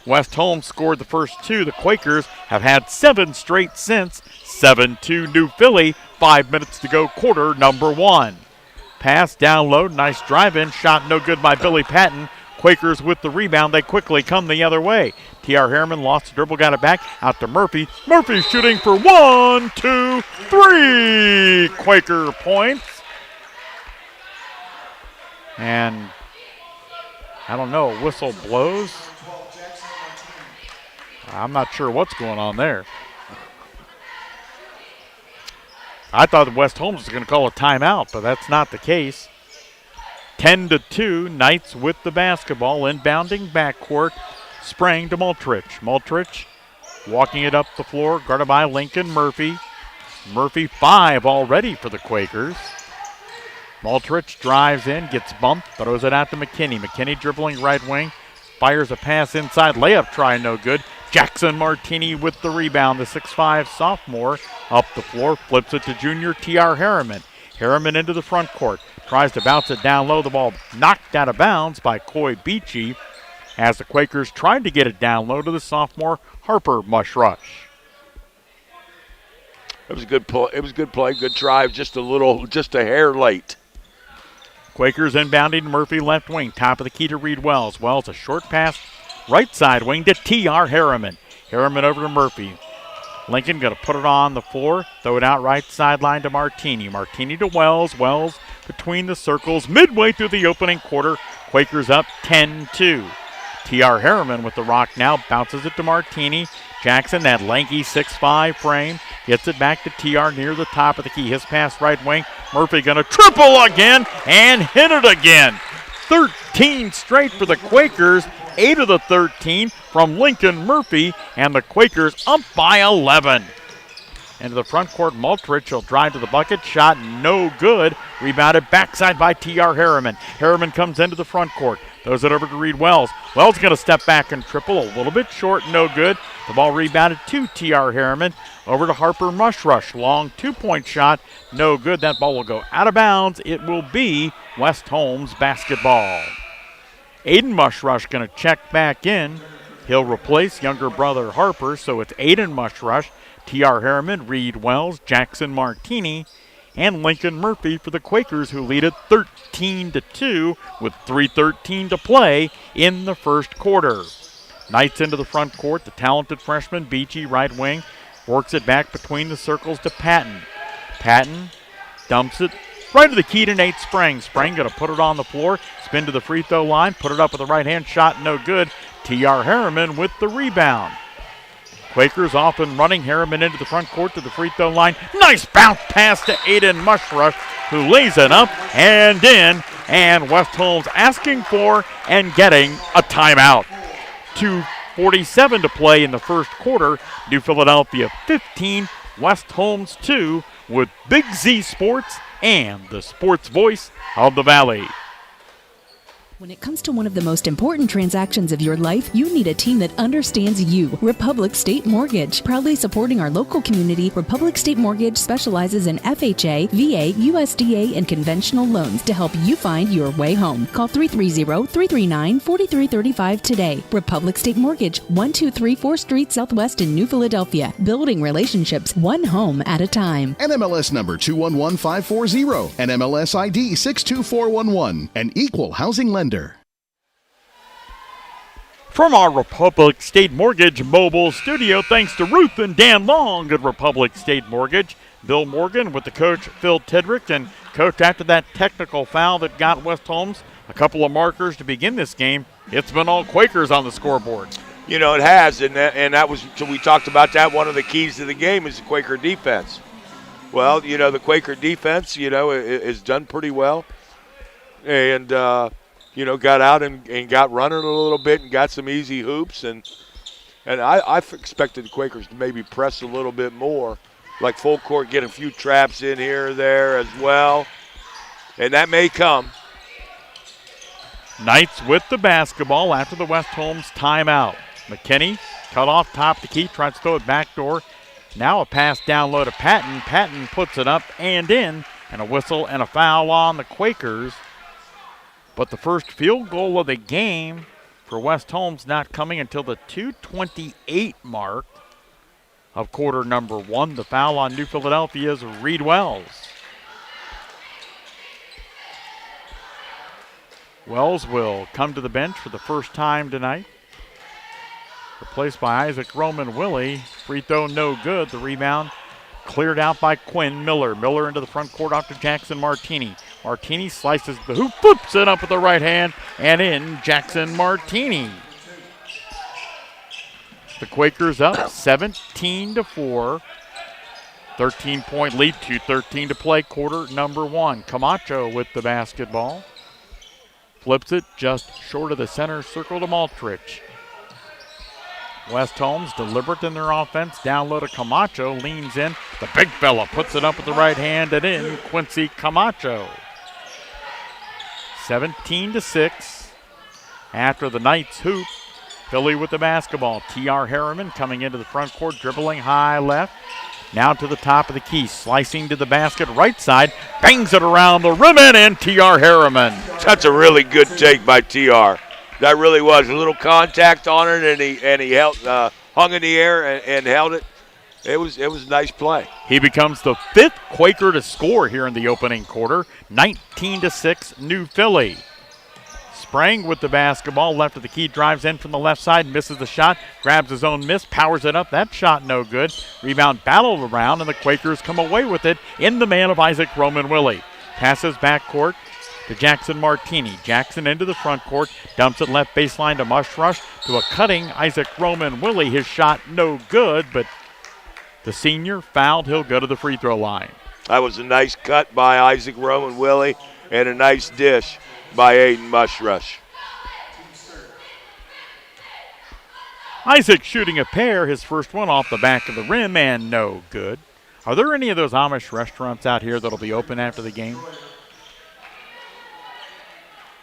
West Holmes scored the first two. The Quakers have had 7 straight since. 7-2 New Philly. 5 minutes to go, quarter number 1. Pass down low, nice drive-in, shot no good by Billy Patton. Quakers with the rebound, they quickly come the other way. T.R. Harriman lost the dribble, got it back, out to Murphy. Murphy shooting for 1, 2, 3 Quaker points. And I don't know, a whistle blows. I'm not sure what's going on there. I thought the West Holmes was going to call a timeout, but that's not the case. 10-2, Knights with the basketball, inbounding backcourt, spraying to Maltrich. Maltrich walking it up the floor, guarded by Lincoln Murphy. Murphy 5 already for the Quakers. Maltrich drives in, gets bumped, throws it out to McKinney. McKinney dribbling right wing, fires a pass inside, layup try no good. Jackson Martini with the rebound, the 6'5 sophomore up the floor, flips it to junior T.R. Harriman. Harriman into the front court, tries to bounce it down low, the ball knocked out of bounds by Coy Beachy as the Quakers tried to get it down low to the sophomore Harper Mushrush. It was a good play. It was a good play, good drive, just a hair late. Quakers inbounding Murphy left wing, top of the key to Reed Wells. Wells a short pass, right side wing to T.R. Harriman. Harriman over to Murphy. Lincoln going to put it on the floor, throw it out right sideline to Martini. Martini to Wells. Wells between the circles, midway through the opening quarter. Quakers up 10-2. T.R. Harriman with the rock now, bounces it to Martini. Jackson, that lanky 6'5 frame, gets it back to T.R. near the top of the key. His pass right wing. Murphy going to triple again and hit it again. 13 straight for the Quakers. 8 of the 13 from Lincoln Murphy, and the Quakers up by 11. Into the front court, Maltrich will drive to the bucket. Shot no good. Rebounded backside by T.R. Harriman. Harriman comes into the front court. Throws it over to Reed Wells. Wells going to step back and triple. A little bit short, no good. The ball rebounded to T.R. Harriman. Over to Harper Mushrush. Long two-point shot. No good. That ball will go out of bounds. It will be West Holmes basketball. Aiden Mushrush going to check back in. He'll replace younger brother Harper, so it's Aiden Mushrush, T.R. Harriman, Reed Wells, Jackson Martini, and Lincoln Murphy for the Quakers, who lead it 13-2 with 3:13 to play in the first quarter. Knights into the front court. The talented freshman, Beachy, right wing, works it back between the circles to Patton. Patton dumps it right to the key to Nate Sprang. Sprang going to put it on the floor, spin to the free throw line, put it up with a right-hand shot, no good. T.R. Harriman with the rebound. Quakers off and running. Harriman into the front court to the free throw line. Nice bounce pass to Aiden Mushrush, who lays it up and in. And West Holmes asking for and getting a timeout. 2:47 to play in the first quarter. New Philadelphia 15, West Holmes 2 with Big Z Sports and the sports voice of the Valley. When it comes to one of the most important transactions of your life, you need a team that understands you. Republic State Mortgage. Proudly supporting our local community, Republic State Mortgage specializes in FHA, VA, USDA, and conventional loans to help you find your way home. Call 330-339-4335 today. Republic State Mortgage, 1234 4th Street Southwest in New Philadelphia. Building relationships one home at a time. NMLS number 211540. NMLS ID 62411. An equal housing lender. From our Republic State Mortgage mobile studio, thanks to Ruth and Dan Long at Republic State Mortgage. Bill Morgan with the coach, Phil Tidrick. And, Coach, after that technical foul that got West Holmes a couple of markers to begin this game, it's been all Quakers on the scoreboard. You know, it has, and that was, so we talked about that. One of the keys to the game is the Quaker defense. Well, you know, the Quaker defense, you know, is done pretty well. And, you know, got out and got running a little bit and got some easy hoops. And I expected the Quakers to maybe press a little bit more, like full court, get a few traps in here or there as well. And that may come. Knights with the basketball after the West Holmes timeout. McKinney cut off top of the key, tries to throw it back door. Now a pass down low to Patton. Patton puts it up and in, and a whistle and a foul on the Quakers. But the first field goal of the game for West Holmes not coming until the 2:28 mark of quarter number one. The foul on New Philadelphia's Reed Wells. Wells will come to the bench for the first time tonight. Replaced by Isaac Roman Willie. Free throw no good. The rebound cleared out by Quinn Miller. Miller into the front court off to Jackson Martini. Martini slices the hoop, flips it up with the right hand, and in Jackson Martini. The Quakers up 17-4. 13-point lead, 2:13 to play, quarter number one. Camacho with the basketball. Flips it just short of the center circle to Maltrich. West Holmes deliberate in their offense. Down low to Camacho, leans in. The big fella puts it up with the right hand and in. Quincy Camacho. 17-6. After the Knights hoop, Philly with the basketball. T.R. Harriman coming into the front court, dribbling high left. Now to the top of the key, slicing to the basket, right side, bangs it around the rim and in. T.R. Harriman. That's a really good take by T.R. That really was a little contact on it, and he held, hung in the air and held it. It was a nice play. He becomes the fifth Quaker to score here in the opening quarter. 19-6, New Philly. Sprang with the basketball, left of the key, drives in from the left side, misses the shot, grabs his own miss, powers it up. That shot no good. Rebound battled around, and the Quakers come away with it in the man of Isaac Roman Willie. Passes backcourt to Jackson Martini. Jackson into the front court, dumps it left baseline to Mushrush, to a cutting Isaac Roman Willie. His shot no good, but the senior fouled. He'll go to the free throw line. That was a nice cut by Isaac Roman Willie and a nice dish by Aiden Mushrush. Isaac shooting a pair, his first one off the back of the rim, and no good. Are there any of those Amish restaurants out here that'll be open after the game?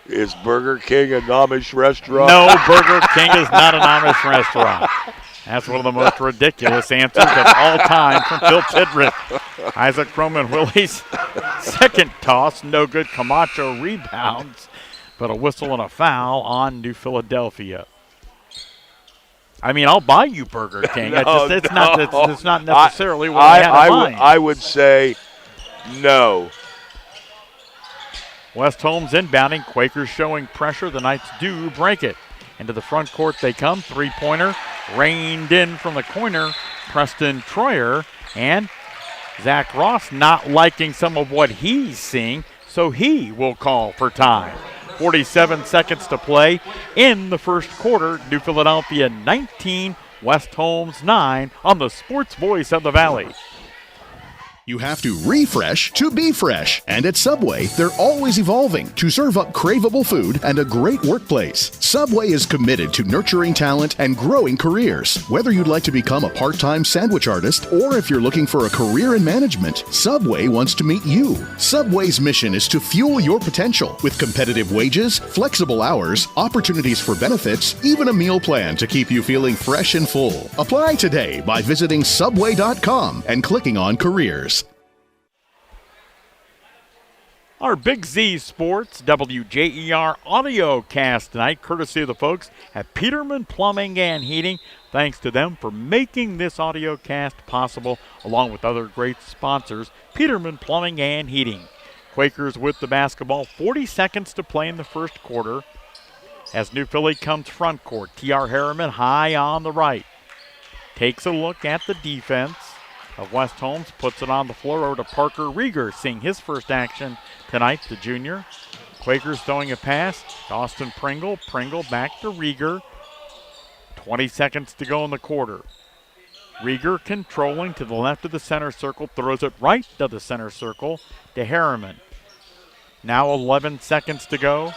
Is Burger King an Amish restaurant? No, Burger King is not an Amish restaurant. That's one of the most ridiculous answers of all time from Phil Tidrick. Isaac Roman Willie's second toss, no good. Camacho rebounds, but a whistle and a foul on New Philadelphia. I mean, I'll buy you Burger King. It's not necessarily what I had in mind. I would say no. West Holmes inbounding. Quakers showing pressure. The Knights do break it. Into the front court they come. Three-pointer rained in from the corner. Preston Troyer and Zach Ross not liking some of what he's seeing, so he will call for time. 47 seconds to play in the first quarter. New Philadelphia 19, West Holmes 9 on the Sports Voice of the Valley. You have to refresh to be fresh. And at Subway, they're always evolving to serve up craveable food and a great workplace. Subway is committed to nurturing talent and growing careers. Whether you'd like to become a part-time sandwich artist or if you're looking for a career in management, Subway wants to meet you. Subway's mission is to fuel your potential with competitive wages, flexible hours, opportunities for benefits, even a meal plan to keep you feeling fresh and full. Apply today by visiting subway.com and clicking on careers. Our Big Z Sports WJER Audiocast tonight, courtesy of the folks at Peterman Plumbing and Heating. Thanks to them for making this audiocast possible, along with other great sponsors, Peterman Plumbing and Heating. Quakers with the basketball, 40 seconds to play in the first quarter. As New Philly comes front court, T.R. Harriman high on the right. Takes a look at the defense of West Holmes, puts it on the floor over to Parker Rieger, seeing his first action tonight, the junior. Quakers throwing a pass to Austin Pringle. Pringle back to Rieger. 20 seconds to go in the quarter. Rieger controlling to the left of the center circle, throws it right to the center circle to Harriman. Now 11 seconds to go.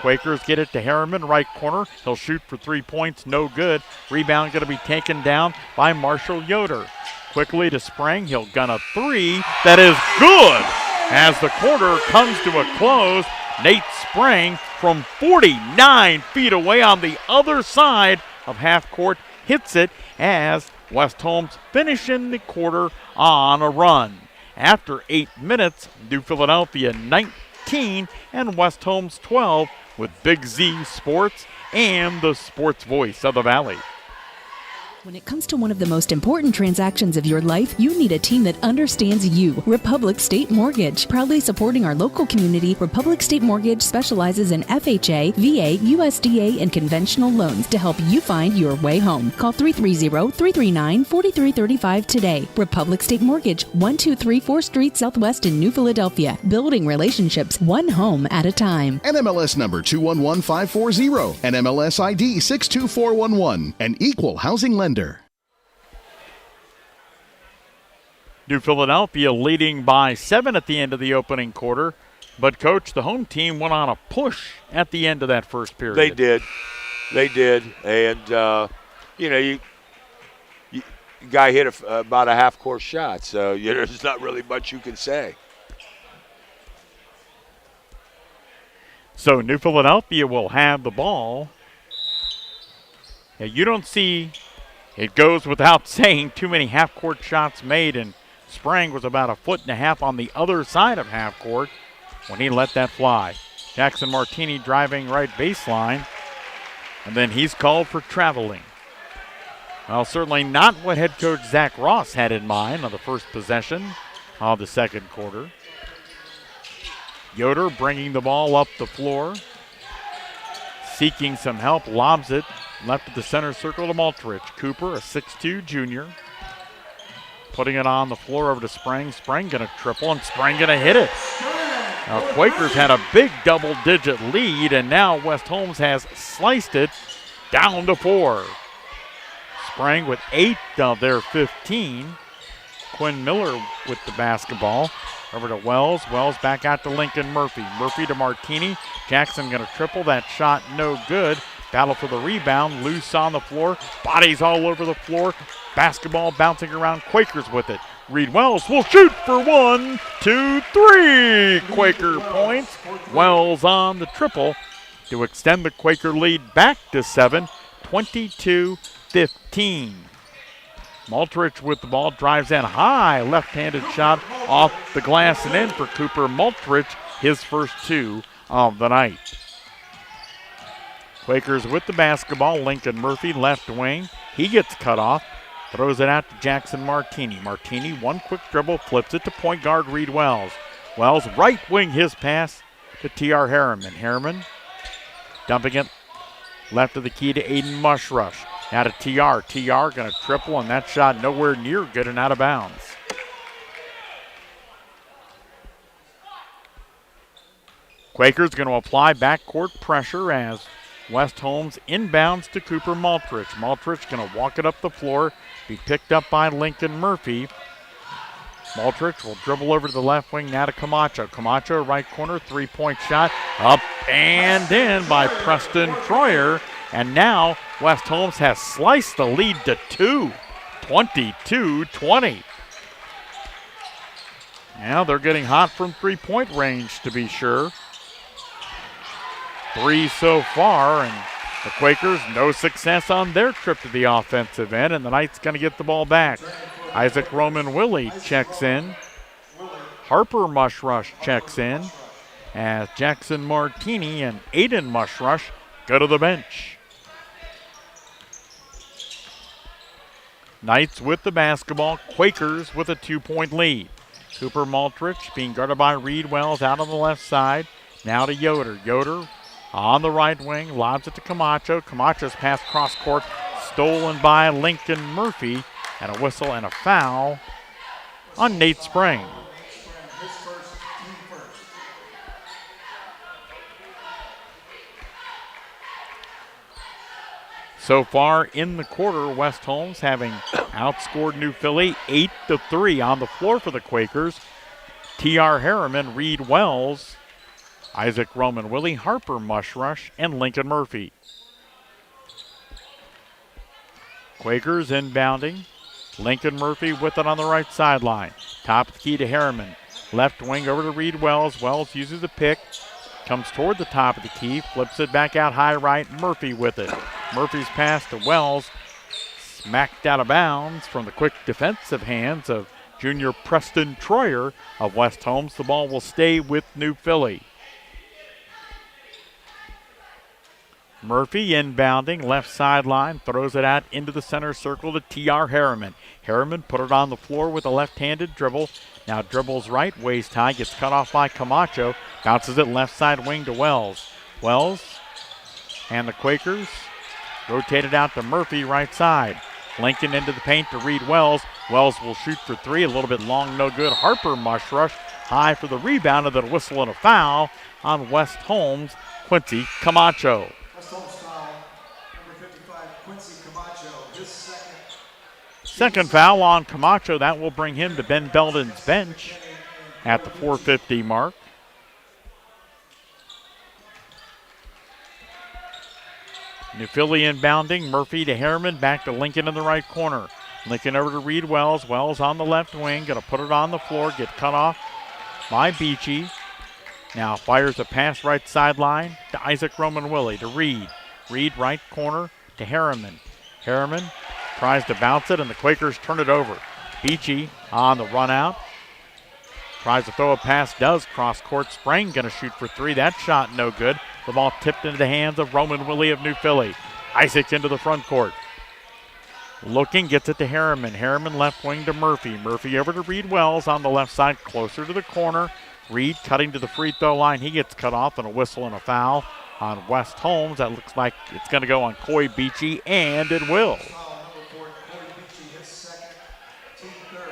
Quakers get it to Harriman, right corner. He'll shoot for 3 points, no good. Rebound going to be taken down by Marshall Yoder. Quickly to Sprang, he'll gun a three. That is good! As the quarter comes to a close, Nate Sprang from 49 feet away on the other side of half court hits it as West Holmes finishing the quarter on a run. After 8 minutes, New Philadelphia 19 and West Holmes 12 with Big Z Sports and the sports voice of the Valley. When it comes to one of the most important transactions of your life, you need a team that understands you. Republic State Mortgage. Proudly supporting our local community, Republic State Mortgage specializes in FHA, VA, USDA, and conventional loans to help you find your way home. Call 330-339-4335 today. Republic State Mortgage, 1234 Street Southwest in New Philadelphia. Building relationships one home at a time. NMLS number 211540, NMLS ID 62411, an equal housing lender. New Philadelphia leading by 7 at the end of the opening quarter. But, Coach, the home team went on a push at the end of that first period. They did. And, you guy hit about a half-court shot, so there's not really much you can say. So New Philadelphia will have the ball. Now, you don't see, it goes without saying, too many half-court shots made, and Sprang was about 1.5 feet on the other side of half-court when he let that fly. Jackson Martini driving right baseline, and then he's called for traveling. Well, certainly not what head coach Zach Ross had in mind on the first possession of the second quarter. Yoder bringing the ball up the floor, seeking some help, lobs it left of the center circle to Maltrich. Cooper, a 6'2 junior, putting it on the floor over to Sprang. Sprang going to triple, and Sprang going to hit it. Now, Quakers had a big double-digit lead, and now West Holmes has sliced it down to 4. Sprang with 8 of their 15. Quinn Miller with the basketball. Over to Wells. Wells back out to Lincoln Murphy. Murphy to Martini. Jackson going to triple. That shot no good. Battle for the rebound. Loose on the floor. Bodies all over the floor. Basketball bouncing around. Quakers with it. Reed Wells will shoot for 1, 2, 3. Quaker points. Wells on the triple to extend the Quaker lead back to 7, 22-15. Maltrich with the ball, drives in high, left-handed shot off the glass and in for Cooper Maltrich, his first 2 of the night. Quakers with the basketball, Lincoln Murphy, left wing. He gets cut off, throws it out to Jackson Martini. Martini, one quick dribble, flips it to point guard Reed Wells. Wells right wing his pass to T.R. Harriman. Harriman dumping it left of the key to Aiden Mushrush. Now to TR. TR going to triple, and that shot nowhere near good and out of bounds. Quakers going to apply backcourt pressure as West Holmes inbounds to Cooper Maltrich. Maltrich going to walk it up the floor, be picked up by Lincoln Murphy. Maltrich will dribble over to the left wing, now to Camacho. Camacho, right corner, three-point shot, up and in by Preston Troyer. And now West Holmes has sliced the lead to 2, 22-20. Now they're getting hot from three-point range, to be sure. 3 so far, and the Quakers no success on their trip to the offensive end, and the Knights going to get the ball back. Isaac Roman Willie checks in. Harper Mushrush checks in as Jackson Martini and Aiden Mushrush go to the bench. Knights with the basketball, Quakers with a 2-point lead. Cooper Maltrich being guarded by Reed Wells out on the left side. Now to Yoder. Yoder on the right wing, lobs it to Camacho. Camacho's pass cross court, stolen by Lincoln Murphy, and a whistle and a foul on Nate Spring. So far in the quarter, West Holmes having outscored New Philly 8-3 on the floor for the Quakers. T.R. Harriman, Reed Wells, Isaac Roman Willie, Harper Mushrush, and Lincoln Murphy. Quakers inbounding. Lincoln Murphy with it on the right sideline. Top of the key to Harriman. Left wing over to Reed Wells. Wells uses the pick. Comes toward the top of the key. Flips it back out high right. Murphy with it. Murphy's pass to Wells. Smacked out of bounds from the quick defensive hands of junior Preston Troyer of West Holmes. The ball will stay with New Philly. Murphy inbounding, left sideline, throws it out into the center circle to T.R. Harriman. Harriman put it on the floor with a left-handed dribble. Now dribbles right, waist high, gets cut off by Camacho. Bounces it left side wing to Wells. Wells and the Quakers rotated out to Murphy, right side. Lincoln into the paint to Reed Wells. Wells will shoot for 3, a little bit long, no good. Harper Mushrush high for the rebound, and then a whistle and a foul on West Holmes, Quincy Camacho. Second foul on Camacho. That will bring him to Ben Belden's bench at the 4:50 mark. New Philly inbounding. Murphy to Harriman. Back to Lincoln in the right corner. Lincoln over to Reed Wells. Wells on the left wing. Going to put it on the floor. Get cut off by Beachy. Now fires a pass right sideline to Isaac Roman Willie to Reed. Reed right corner to Harriman. Harriman tries to bounce it, and the Quakers turn it over. Beachy on the run out. Tries to throw a pass, does. Cross court. Sprang going to shoot for 3. That shot no good. The ball tipped into the hands of Roman Willie of New Philly. Isaac into the front court. Looking, gets it to Harriman. Harriman left wing to Murphy. Murphy over to Reed Wells on the left side, closer to the corner. Reed cutting to the free throw line. He gets cut off, and a whistle and a foul on West Holmes. That looks like it's going to go on Coy Beachy, and it will.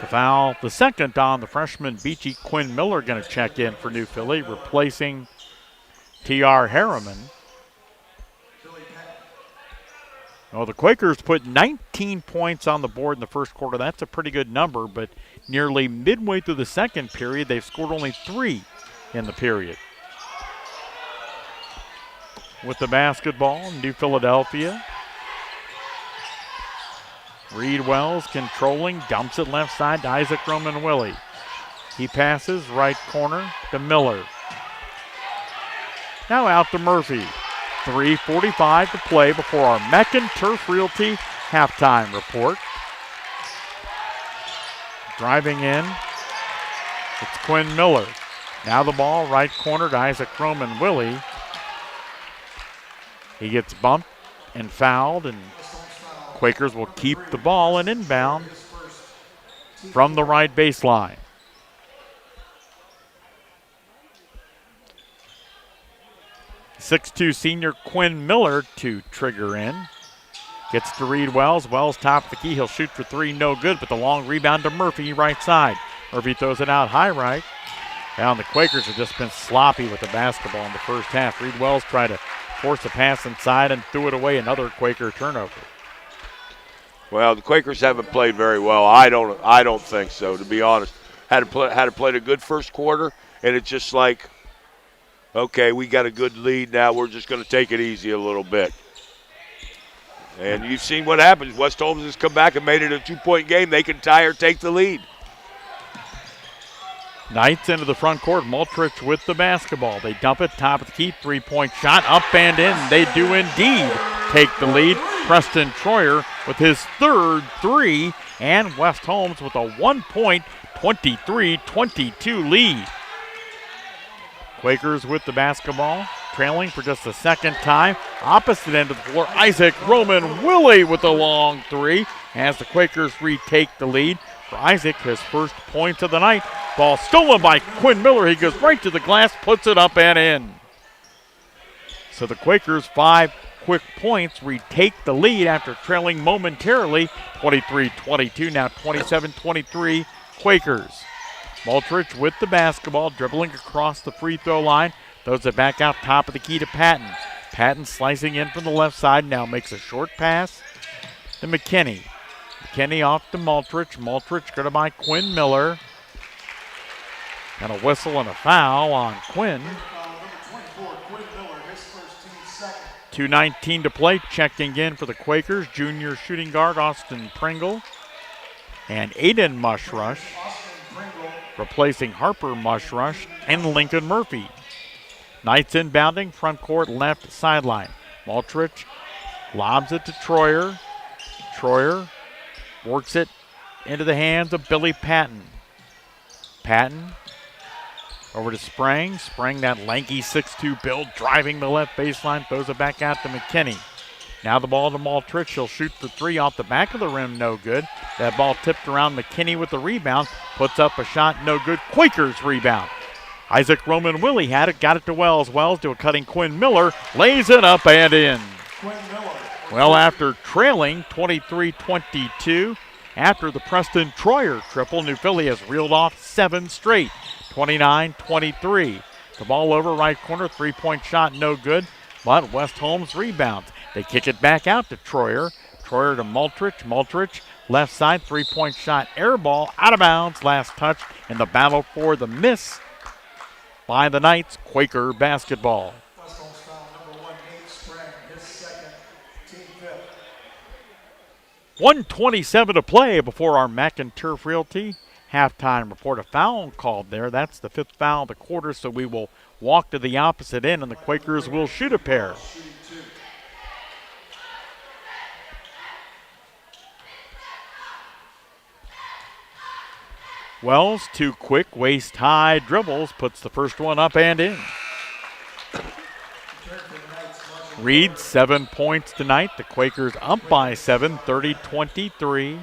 The foul, the second on the freshman Beachy. Quinn Miller going to check in for New Philly, replacing T.R. Harriman. Well, the Quakers put 19 points on the board in the first quarter. That's a pretty good number, but nearly midway through the second period, they've scored only 3 in the period. With the basketball, New Philadelphia. Reed Wells controlling, dumps it left side to Isaac Roman Willie. He passes right corner to Miller. Now out to Murphy. 3:45 to play before our Meccan Turf Realty halftime report. Driving in, it's Quinn Miller. Now the ball right corner to Isaac Roman Willie. He gets bumped and fouled, and Quakers will keep the ball and inbound from the right baseline. .6'2" senior Quinn Miller to trigger in. Gets to Reed Wells. Wells top of the key. He'll shoot for 3. No good, but the long rebound to Murphy right side. Murphy throws it out high right. And the Quakers have just been sloppy with the basketball in the first half. Reed Wells tried to force a pass inside and threw it away. Another Quaker turnover. Well, the Quakers haven't played very well. I don't think so, to be honest. had played a good first quarter, and it's just like, okay, we got a good lead now. We're just going to take it easy a little bit. And you've seen what happens. West Holmes has come back and made it a 2-point game. They can tie or take the lead. Knights into the front court. Maltrich with the basketball. They dump it, top of the key, 3-point shot, up and in. They do indeed take the lead. Preston Troyer with his third three, and West Holmes with a 1-point, 23-22 lead. Quakers with the basketball, trailing for just the second time. Opposite end of the floor, Isaac Roman Willie with a long three as the Quakers retake the lead. For Isaac, his first points of the night. Ball stolen by Quinn Miller. He goes right to the glass, puts it up and in. So the Quakers, 5 quick points, retake the lead after trailing momentarily, 23-22, now 27-23 Quakers. Maltrich with the basketball, dribbling across the free throw line, throws it back out top of the key to Patton. Patton slicing in from the left side, now makes a short pass to McKinney. McKinney off to Maltrich. Maltrich going to by Quinn Miller. And a whistle and a foul on Quinn. 2:19 to play. Checking in for the Quakers, junior shooting guard Austin Pringle. And Aiden Mushrush, replacing Harper Mushrush and Lincoln Murphy. Knights inbounding, front court left sideline. Maltrich lobs it to Troyer. Troyer works it into the hands of Billy Patton. Patton over to Sprang. Sprang, that lanky 6'2" build, driving the left baseline, throws it back out to McKinney. Now the ball to Maltrich. He'll shoot for three off the back of the rim, no good. That ball tipped around McKinney with the rebound. Puts up a shot, no good. Quakers rebound. Isaac Roman Willie had it, got it to Wells. Wells to a cutting Quinn Miller, lays it up and in. Well, after trailing 23-22, after the Preston Troyer triple, New Philly has reeled off 7 straight, 29-23. The ball over right corner, 3-point shot, no good, but West Holmes rebounds. They kick it back out to Troyer. Troyer to Maltrich. Maltrich, left side, 3-point shot, air ball, out of bounds, last touch in the battle for the miss by the Knights. Quaker basketball. 1:27 to play before our McInturf Realty halftime report. A foul called there. That's the 5th foul of the quarter, so we will walk to the opposite end, and the Quakers will shoot a pair. Wells, 2 quick waist-high dribbles, puts the first one up and in. Reed, 7 points tonight. The Quakers up by 7, 30-23.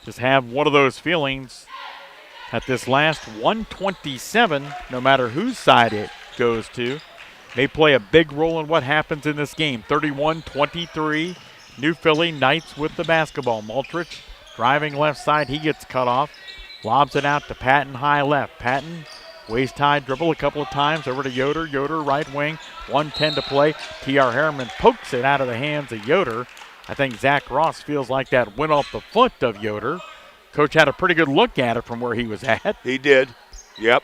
Just have one of those feelings that this last 127, no matter whose side it goes to, may play a big role in what happens in this game. 31-23, New Philly. Knights with the basketball. Maltrich driving left side. He gets cut off. Lobs it out to Patton, high left. Patton, waist-high dribble a couple of times over to Yoder. Yoder, right wing, 1:10 to play. T.R. Harriman pokes it out of the hands of Yoder. I think Zach Ross feels like that went off the foot of Yoder. Coach had a pretty good look at it from where he was at. He did. Yep.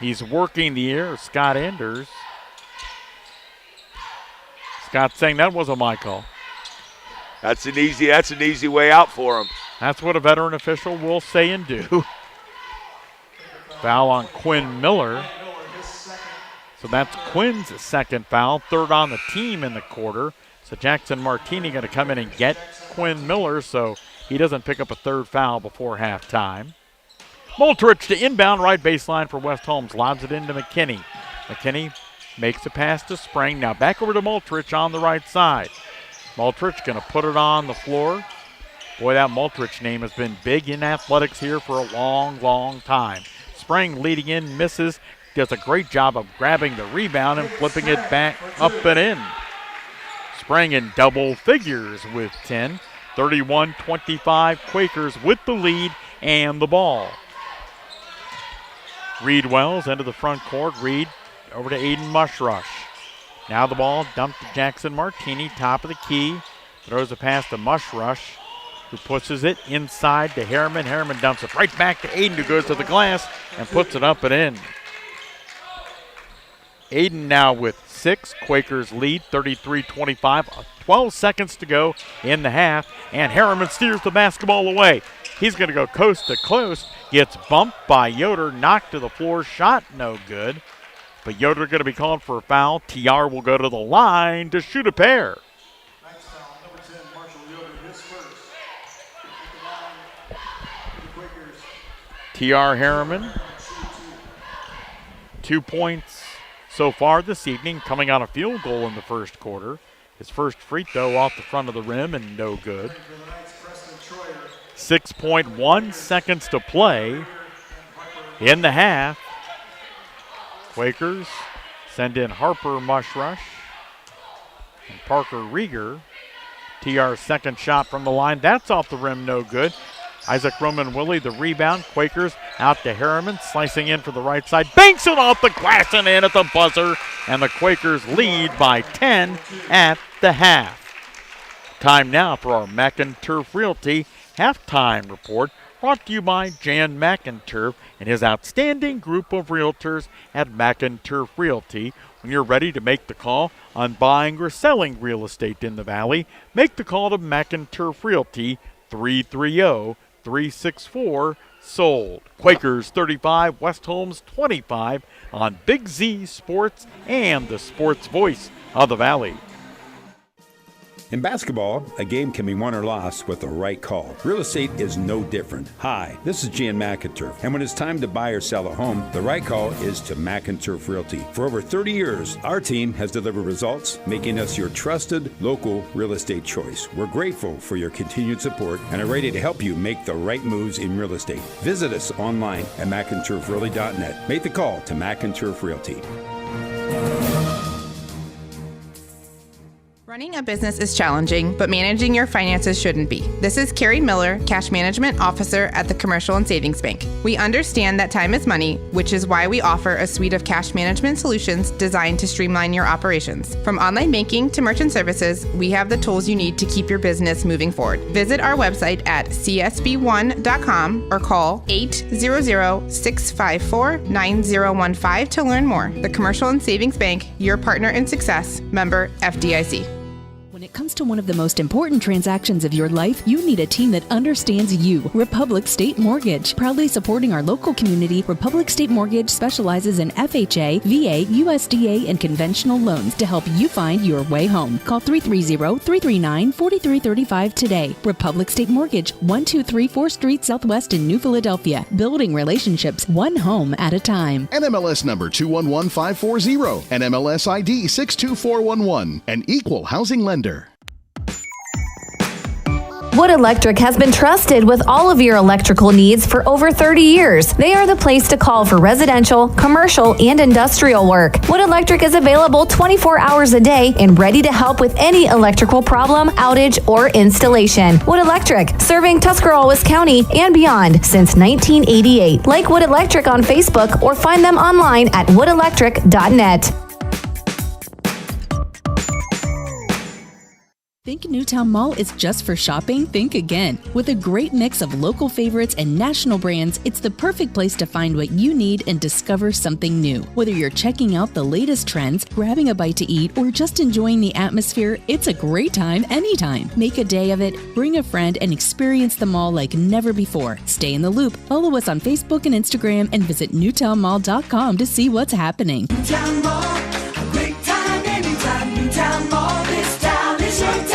He's working the air. Scott Enders. Scott saying that wasn't my call. That's an easy way out for him. That's what a veteran official will say and do. Foul on Quinn Miller. So that's Quinn's second foul, 3rd on the team in the quarter. So Jackson Martini going to come in and get Quinn Miller, so he doesn't pick up a 3rd foul before halftime. Maltrich to inbound right baseline for West Holmes. Lobs it into McKinney. McKinney makes a pass to Sprang. Now back over to Maltrich on the right side. Maltrich going to put it on the floor. Boy, that Maltrich name has been big in athletics here for a long, long time. Sprang leading in, misses, does a great job of grabbing the rebound and flipping it back up and in. Sprang in double figures with 10. 31-25, Quakers with the lead and the ball. Reed Wells into the front court. Reed over to Aiden Mushrush. Now the ball dumped to Jackson Martini, top of the key. Throws a pass to Mushrush. who pushes it inside to Harriman. Harriman dumps it right back to Aiden, who goes to the glass and puts it up and in. Aiden now with 6. Quakers lead 33-25. 12 seconds to go in the half, and Harriman steers the basketball away. He's going to go coast to coast. Gets bumped by Yoder, knocked to the floor, shot no good. But Yoder going to be called for a foul. TR will go to the line to shoot a pair. TR Harriman, 2 points so far this evening, coming on a field goal in the first quarter. His first free throw off the front of the rim and no good. 6.1 seconds to play in the half. Quakers send in Harper Mushrush and Parker Rieger. TR's second shot from the line. That's off the rim, no good. Isaac Roman Willie, the rebound. Quakers out to Harriman, slicing in for the right side. Banks it off the glass and in at the buzzer. And the Quakers lead by 10 at the half. Time now for our McInturf Realty halftime report, brought to you by Jan McInturf and his outstanding group of realtors at McInturf Realty. When you're ready to make the call on buying or selling real estate in the Valley, make the call to McInturf Realty, 330-364-SOLD. Quakers 35, West Holmes 25 on Big Z Sports and the sports voice of the Valley. In basketball, a game can be won or lost with the right call. Real estate is no different. Hi, this is Jan McInturf, and when it's time to buy or sell a home, the right call is to McInturf Realty. For over 30 years, our team has delivered results, making us your trusted local real estate choice. We're grateful for your continued support and are ready to help you make the right moves in real estate. Visit us online at McInturfRealty.net. Make the call to McInturf Realty. Running a business is challenging, but managing your finances shouldn't be. This is Carrie Miller, Cash Management Officer at the Commercial and Savings Bank. We understand that time is money, which is why we offer a suite of cash management solutions designed to streamline your operations. From online banking to merchant services, we have the tools you need to keep your business moving forward. Visit our website at csb1.com or call 800-654-9015 to learn more. The Commercial and Savings Bank, your partner in success, member FDIC. When it comes to one of the most important transactions of your life, you need a team that understands you. Republic State Mortgage. Proudly supporting our local community, Republic State Mortgage specializes in FHA, VA, USDA, and conventional loans to help you find your way home. Call 330-339-4335 today. Republic State Mortgage, 1234 Street Southwest in New Philadelphia. Building relationships one home at a time. NMLS number 211540. NMLS ID 62411. An equal housing lender. Wood Electric has been trusted with all of your electrical needs for over 30 years. They are the place to call for residential, commercial, and industrial work. Wood Electric is available 24 hours a day and ready to help with any electrical problem, outage, or installation. Wood Electric, serving Tuscarawas County and beyond since 1988. Like Wood Electric on Facebook or find them online at woodelectric.net. Think Newtown Mall is just for shopping? Think again. With a great mix of local favorites and national brands, it's the perfect place to find what you need and discover something new. Whether you're checking out the latest trends, grabbing a bite to eat, or just enjoying the atmosphere, it's a great time anytime. Make a day of it, bring a friend, and experience the mall like never before. Stay in the loop. Follow us on Facebook and Instagram and visit newtownmall.com to see what's happening. Newtown Mall, a great time anytime. Newtown Mall, this town is your town.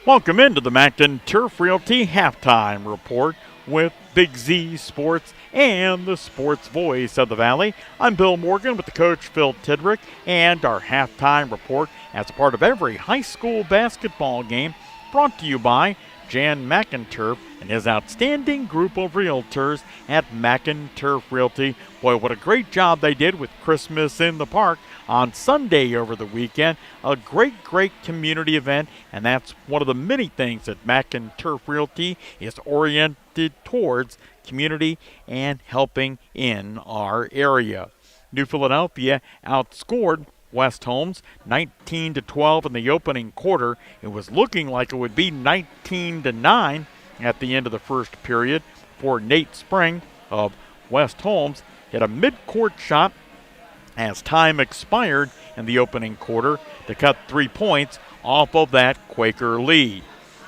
Welcome into the McInturf Realty halftime report with Big Z Sports and the sports voice of the Valley. I'm Bill Morgan with the coach Phil Tidrick, and our halftime report as part of every high school basketball game brought to you by Jan McInturf and his outstanding group of realtors at McInturf Realty. Boy, what a great job they did with Christmas in the Park on Sunday over the weekend. A great community event, and that's one of the many things that McInturf Realty is oriented towards, community and helping in our area. New Philadelphia outscored West Holmes 19-12 in the opening quarter. It was looking like it would be 19-9 at the end of the first period for Nate Spring of West Holmes hit a mid-court shot as time expired in the opening quarter to cut 3 points off of that Quaker lead.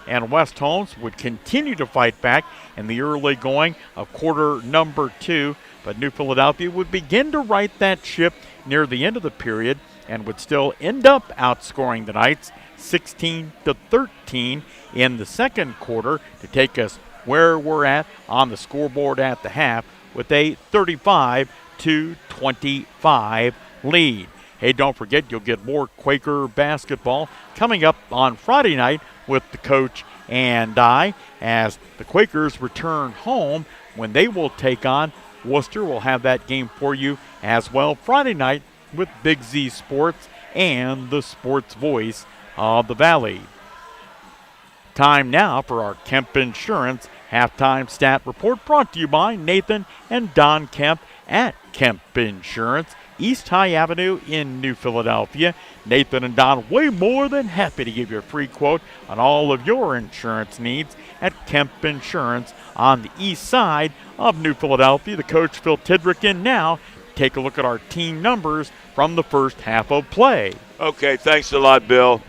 And West Holmes would continue to fight back in the early going of quarter number 2, but New Philadelphia would begin to right that ship near the end of the period and would still end up outscoring the Knights 16-13 in the second quarter to take us where we're at on the scoreboard at the half with a 35-25 lead. Hey, don't forget, you'll get more Quaker basketball coming up on Friday night with the coach and I as the Quakers return home when they will take on Worcester. We'll have that game for you as well Friday night with Big Z Sports and the sports voice of the Valley. Time now for our Kemp Insurance halftime stat report, brought to you by Nathan and Don Kemp at Kemp Insurance, East High Avenue in New Philadelphia. Nathan and Don, way more than happy to give you a free quote on all of your insurance needs at Kemp Insurance on the east side of New Philadelphia. The coach, Phil Tidrick, in now. Take a look at our team numbers from the first half of play. Okay, thanks a lot, Bill.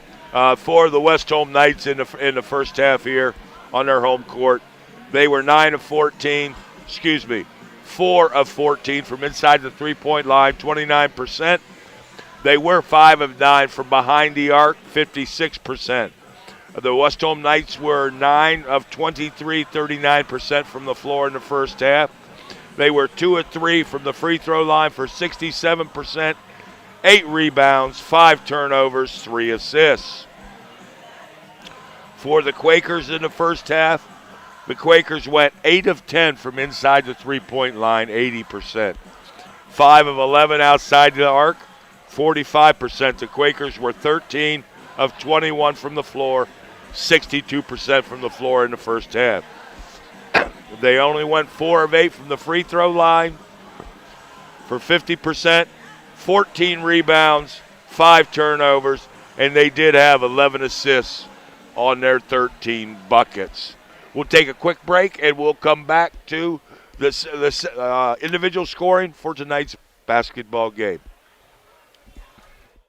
For the West Holmes Knights in the first half here on their home court, they were 4 of 14 from inside the three-point line, 29%. They were 5 of 9 from behind the arc, 56%. The West Holmes Knights were 9 of 23, 39% from the floor in the first half. They were 2 of 3 from the free throw line for 67%, 8 rebounds, 5 turnovers, 3 assists. For the Quakers in the first half, the Quakers went 8 of 10 from inside the three-point line, 80%. 5 of 11 outside the arc, 45%. The Quakers were 13 of 21 from the floor, 62% from the floor in the first half. They only went 4 of 8 from the free throw line for 50%, 14 rebounds, 5 turnovers, and they did have 11 assists on their 13 buckets. We'll take a quick break, and we'll come back to this individual scoring for tonight's basketball game.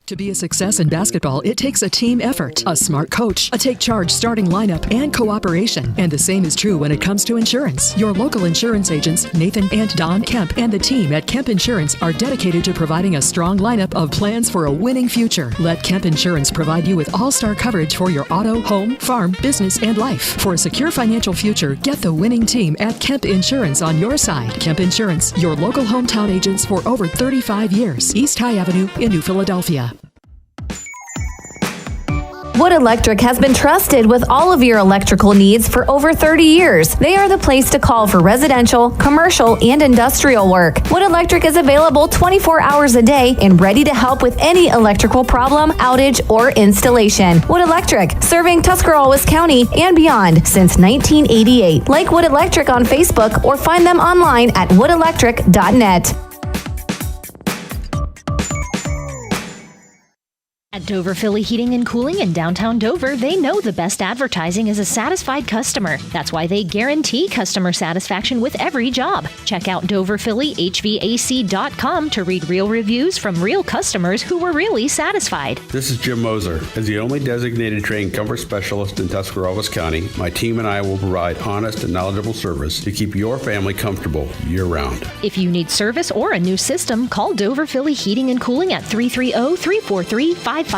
To be a success in basketball, it takes a team effort, a smart coach, a take-charge starting lineup, and cooperation. And the same is true when it comes to insurance. Your local insurance agents, Nathan and Don Kemp, and the team at Kemp Insurance are dedicated to providing a strong lineup of plans for a winning future. Let Kemp Insurance provide you with all-star coverage for your auto, home, farm, business, and life. For a secure financial future, get the winning team at Kemp Insurance on your side. Kemp Insurance, your local hometown agents for over 35 years. East High Avenue in New Philadelphia. Wood Electric has been trusted with all of your electrical needs for over 30 years. They are the place to call for residential, commercial, and industrial work. Wood Electric is available 24 hours a day and ready to help with any electrical problem, outage, or installation. Wood Electric, serving Tuscarawas County and beyond since 1988. Like Wood Electric on Facebook or find them online at woodelectric.net. At Dover Philly Heating and Cooling in downtown Dover, they know the best advertising is a satisfied customer. That's why they guarantee customer satisfaction with every job. Check out DoverPhillyHVAC.com to read real reviews from real customers who were really satisfied. This is Jim Moser. As the only designated trained comfort specialist in Tuscarawas County, my team and I will provide honest and knowledgeable service to keep your family comfortable year-round. If you need service or a new system, call Dover Philly Heating and Cooling at 330-343-5511.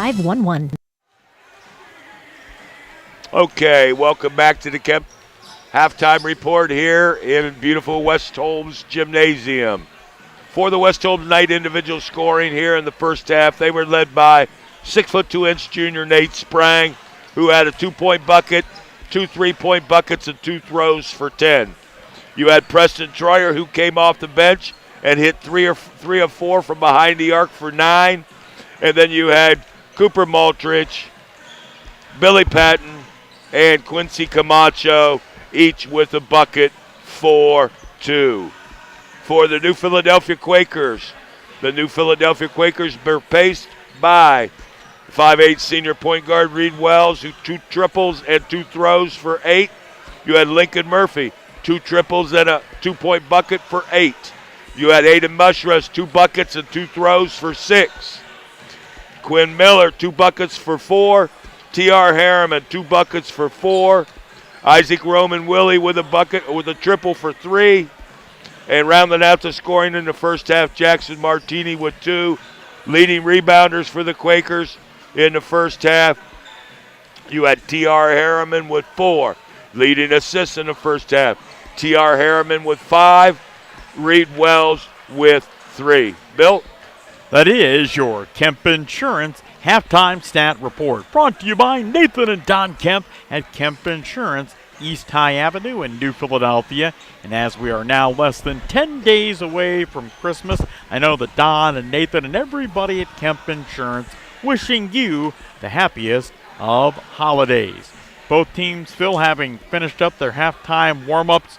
Okay, welcome back to the Kemp halftime report here in beautiful West Holmes Gymnasium. For the West Holmes Knight individual scoring here in the first half, they were led by 6'2" junior Nate Sprang, who had a 2-point bucket, 2 3-point buckets, and 2 throws for 10. You had Preston Troyer, who came off the bench and hit 3 of 4 from behind the arc for 9. And then you had Cooper Maltrich, Billy Patton, and Quincy Camacho, each with a bucket for 2. For the New Philadelphia Quakers, were by 5'8" senior point guard Reed Wells, who 2 triples and 2 throws for 8. You had Lincoln Murphy, 2 triples and a 2-point bucket for 8. You had Aiden Mushrush, 2 buckets and 2 throws for 6. Quinn Miller, 2 buckets for 4. T.R. Harriman, 2 buckets for 4. Isaac Roman Willie with a triple for 3. And rounding out the scoring in the first half, Jackson Martini with 2. Leading rebounders for the Quakers in the first half, you had T.R. Harriman with 4. Leading assists in the first half, T.R. Harriman with 5. Reed Wells with 3. Bill? That is your Kemp Insurance Halftime Stat Report, brought to you by Nathan and Don Kemp at Kemp Insurance, East High Avenue in New Philadelphia. And as we are now less than 10 days away from Christmas, I know that Don and Nathan and everybody at Kemp Insurance wishing you the happiest of holidays. Both teams, Phil, having finished up their halftime warm-ups,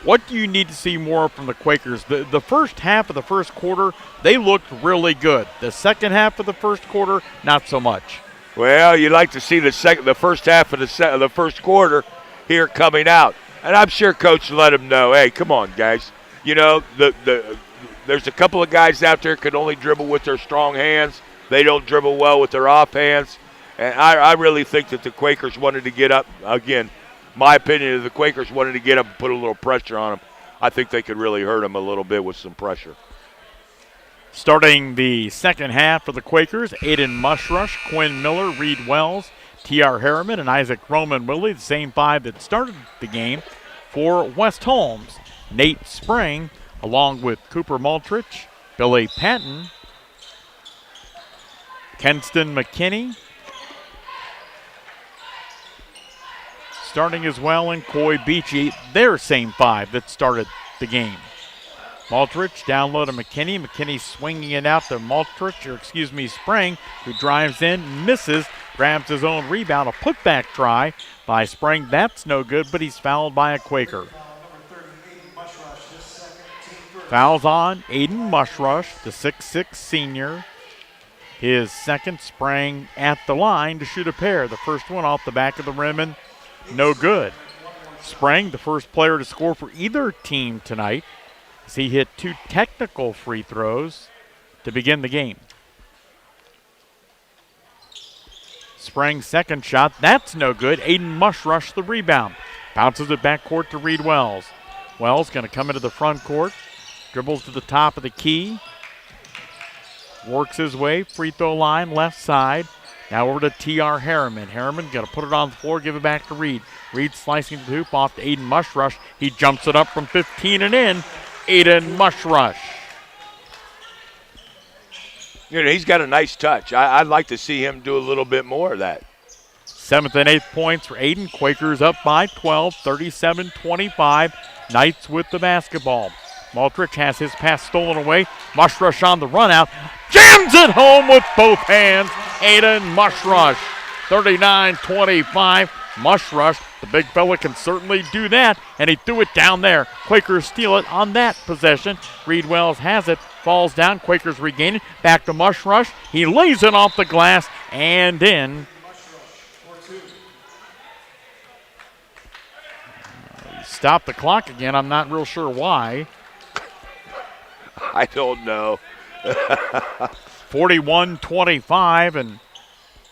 what do you need to see more from the Quakers? The first half of the first quarter, they looked really good. The second half of the first quarter, not so much. Well, you'd like to see the first half of the first quarter here coming out. And I'm sure Coach let them know, hey, come on, guys. You know, there's a couple of guys out there can only dribble with their strong hands. They don't dribble well with their off hands. And I really think that the Quakers wanted to get up. Again, my opinion is the Quakers wanted to get up and put a little pressure on them. I think they could really hurt them a little bit with some pressure. Starting the second half for the Quakers, Aiden Mushrush, Quinn Miller, Reed Wells, T.R. Harriman, and Isaac Roman Willie, the same 5 that started the game. For West Holmes, Nate Spring, along with Cooper Maltrich, Billy Patton, Kenston McKinney, starting as well, in Coy Beachy, their same 5 that started the game. Maltrich down low to McKinney. McKinney swinging it out to Spring, who drives in, misses, grabs his own rebound. A putback try by Spring. That's no good, but he's fouled by a Quaker. Fouls on Aiden Mushrush, the 6'6 senior. His second. Spring at the line to shoot a pair. The first one off the back of the rim and no good. Spring, the first player to score for either team tonight, as he hit 2 technical free throws to begin the game. Spring's second shot, that's no good. Aiden Mushrush the rebound. Bounces it backcourt to Reed Wells. Wells going to come into the front court. Dribbles to the top of the key. Works his way, free throw line, left side. Now over to T.R. Harriman. Harriman going to put it on the floor, give it back to Reed. Reed slicing the hoop off to Aiden Mushrush. He jumps it up from 15 and in. Aiden Mushrush. You know, he's got a nice touch. I'd like to see him do a little bit more of that. 7th and 8th points for Aiden. Quakers up by 12, 37-25. Knights with the basketball. Maltrich has his pass stolen away. Mushrush on the run out. Jams it home with both hands. Aiden Mushrush, 39-25. Mushrush, the big fella, can certainly do that, and he threw it down there. Quakers steal it on that possession. Reed Wells has it, falls down. Quakers regain it. Back to Mushrush. He lays it off the glass and in. Stop the clock again. I'm not real sure why. I don't know. 41-25, and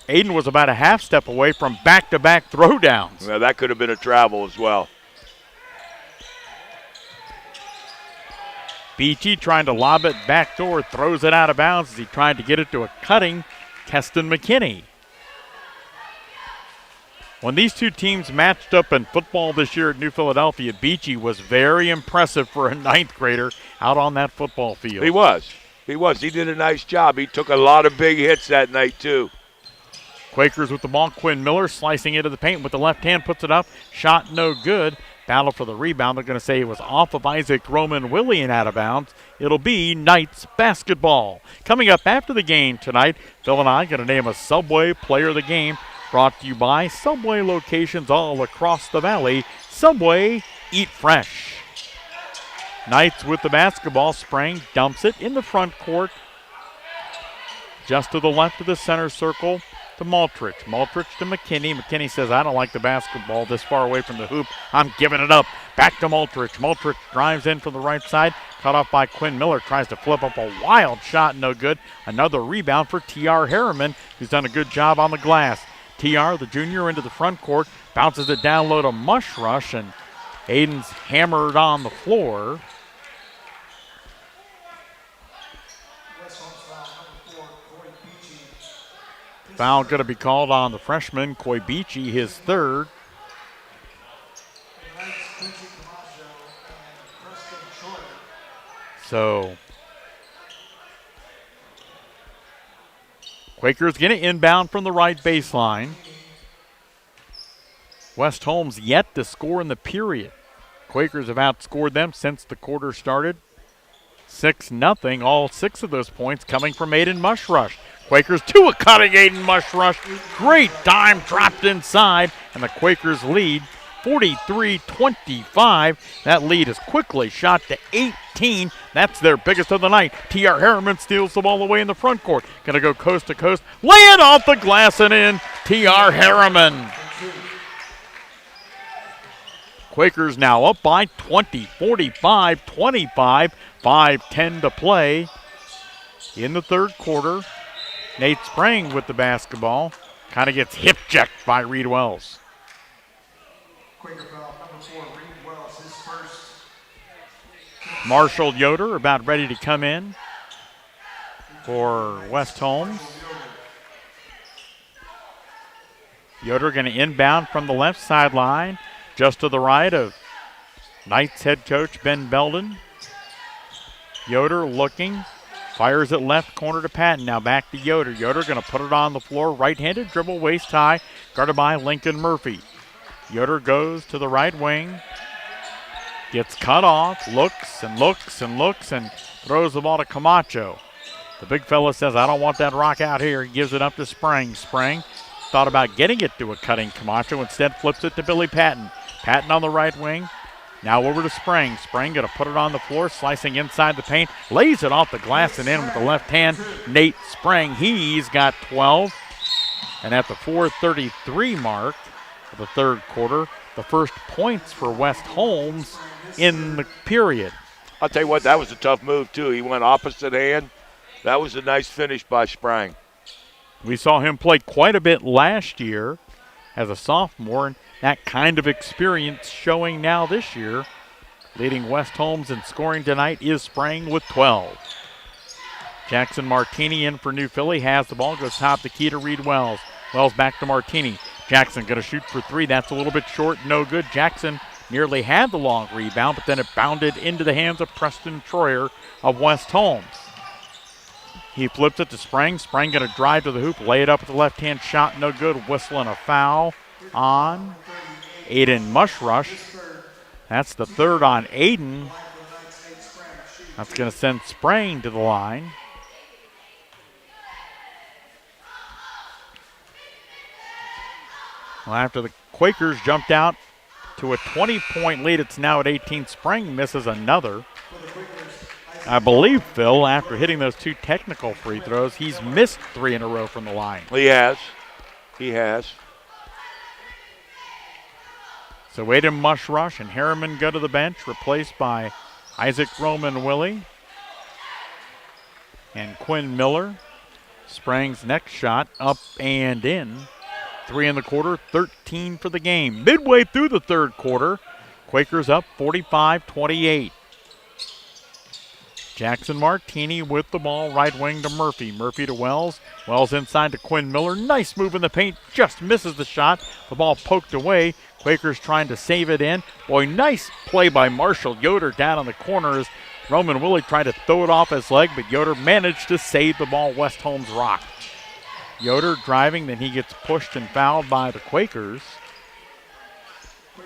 Aiden was about a half step away from back-to-back throwdowns. Well, that could have been a travel as well. Beachy trying to lob it backdoor, throws it out of bounds as he tried to get it to a cutting Keston McKinney. When these two teams matched up in football this year at New Philadelphia, Beachy was very impressive for a 9th grader out on that football field. He was. He did a nice job. He took a lot of big hits that night, too. Quakers with the ball. Quinn Miller slicing into the paint with the left hand, puts it up. Shot no good. Battle for the rebound. They're going to say it was off of Isaac Roman Willie and out of bounds. It'll be Knights basketball. Coming up after the game tonight, Phil and I going to name a Subway player of the game. Brought to you by Subway locations all across the valley. Subway, eat fresh. Knights with the basketball. Spring dumps it in the front court just to the left of the center circle to Maltrich. Maltrich to McKinney. McKinney says, I don't like the basketball this far away from the hoop. I'm giving it up. Back to Maltrich. Maltrich drives in from the right side. Cut off by Quinn Miller. Tries to flip up a wild shot. No good. Another rebound for T.R. Harriman, who's done a good job on the glass. T.R., the junior, into the front court. Bounces it down low to Mushrush, and Aiden's hammered on the floor. Foul going to be called on the freshman, Koibichi, his third. So, Quakers going to inbound from the right baseline. West Holmes yet to score in the period. Quakers have outscored them since the quarter started. 6-0, all 6 of those points coming from Aiden Mushrush. Quakers to a cutting Aiden Mushrush. Great dime dropped inside, and the Quakers lead 43-25. That lead is quickly shot to 18. That's their biggest of the night. T.R. Harriman steals the ball away in the front court. Going to go coast to coast. Lay it off the glass and in. T.R. Harriman. Quakers now up by 20, 45-25, 5:10 to play in the third quarter. Nate Sprang with the basketball. Kind of gets hip-checked by Reed Wells. Quaker foul number 4, Reed Wells, his first. Marshall Yoder about ready to come in for West Holmes. Yoder going to inbound from the left sideline, just to the right of Knights head coach Ben Belden. Yoder looking, fires it left corner to Patton. Now back to Yoder. Yoder going to put it on the floor, right-handed dribble, waist high, guarded by Lincoln Murphy. Yoder goes to the right wing, gets cut off, looks and looks and looks, and throws the ball to Camacho. The big fella says, I don't want that rock out here. He gives it up to Sprang. Sprang thought about getting it to a cutting Camacho, instead flips it to Billy Patton. Patton on the right wing. Now over to Sprang. Sprang going to put it on the floor, slicing inside the paint, lays it off the glass and in with the left hand. Nate Sprang, he's got 12. And at the 4:33 mark of the third quarter, the first points for West Holmes in the period. I'll tell you what, that was a tough move, too. He went opposite hand. That was a nice finish by Sprang. We saw him play quite a bit last year as a sophomore, and that kind of experience showing now this year. Leading West Holmes in scoring tonight is Sprang with 12. Jackson Martini in for New Philly, has the ball, goes top the key to Reed Wells. Wells back to Martini. Jackson going to shoot for 3. That's a little bit short, no good. Jackson nearly had the long rebound, but then it bounded into the hands of Preston Troyer of West Holmes. He flips it to Sprang. Sprang going to drive to the hoop, lay it up with the left-hand shot, no good. Whistling a foul on Aiden Mushrush. That's the third on Aiden. That's going to send Sprang to the line. Well, after the Quakers jumped out to a 20-point lead, it's now at 18. Sprang misses another. I believe, Phil, after hitting those 2 technical free throws, he's missed 3 in a row from the line. He has. He has. So Aiden Mushrush and Harriman go to the bench, replaced by Isaac Roman Willie and Quinn Miller. Sprang's next shot up and in. 3 in the quarter, 13 for the game. Midway through the third quarter, Quakers up 45-28. Jackson Martini with the ball, right wing to Murphy. Murphy to Wells. Wells inside to Quinn Miller. Nice move in the paint, just misses the shot. The ball poked away. Quakers trying to save it in. Boy, nice play by Marshall Yoder down on the corners. Roman Willie tried to throw it off his leg, but Yoder managed to save the ball. West Holmes rocked. Yoder driving, then he gets pushed and fouled by the Quakers.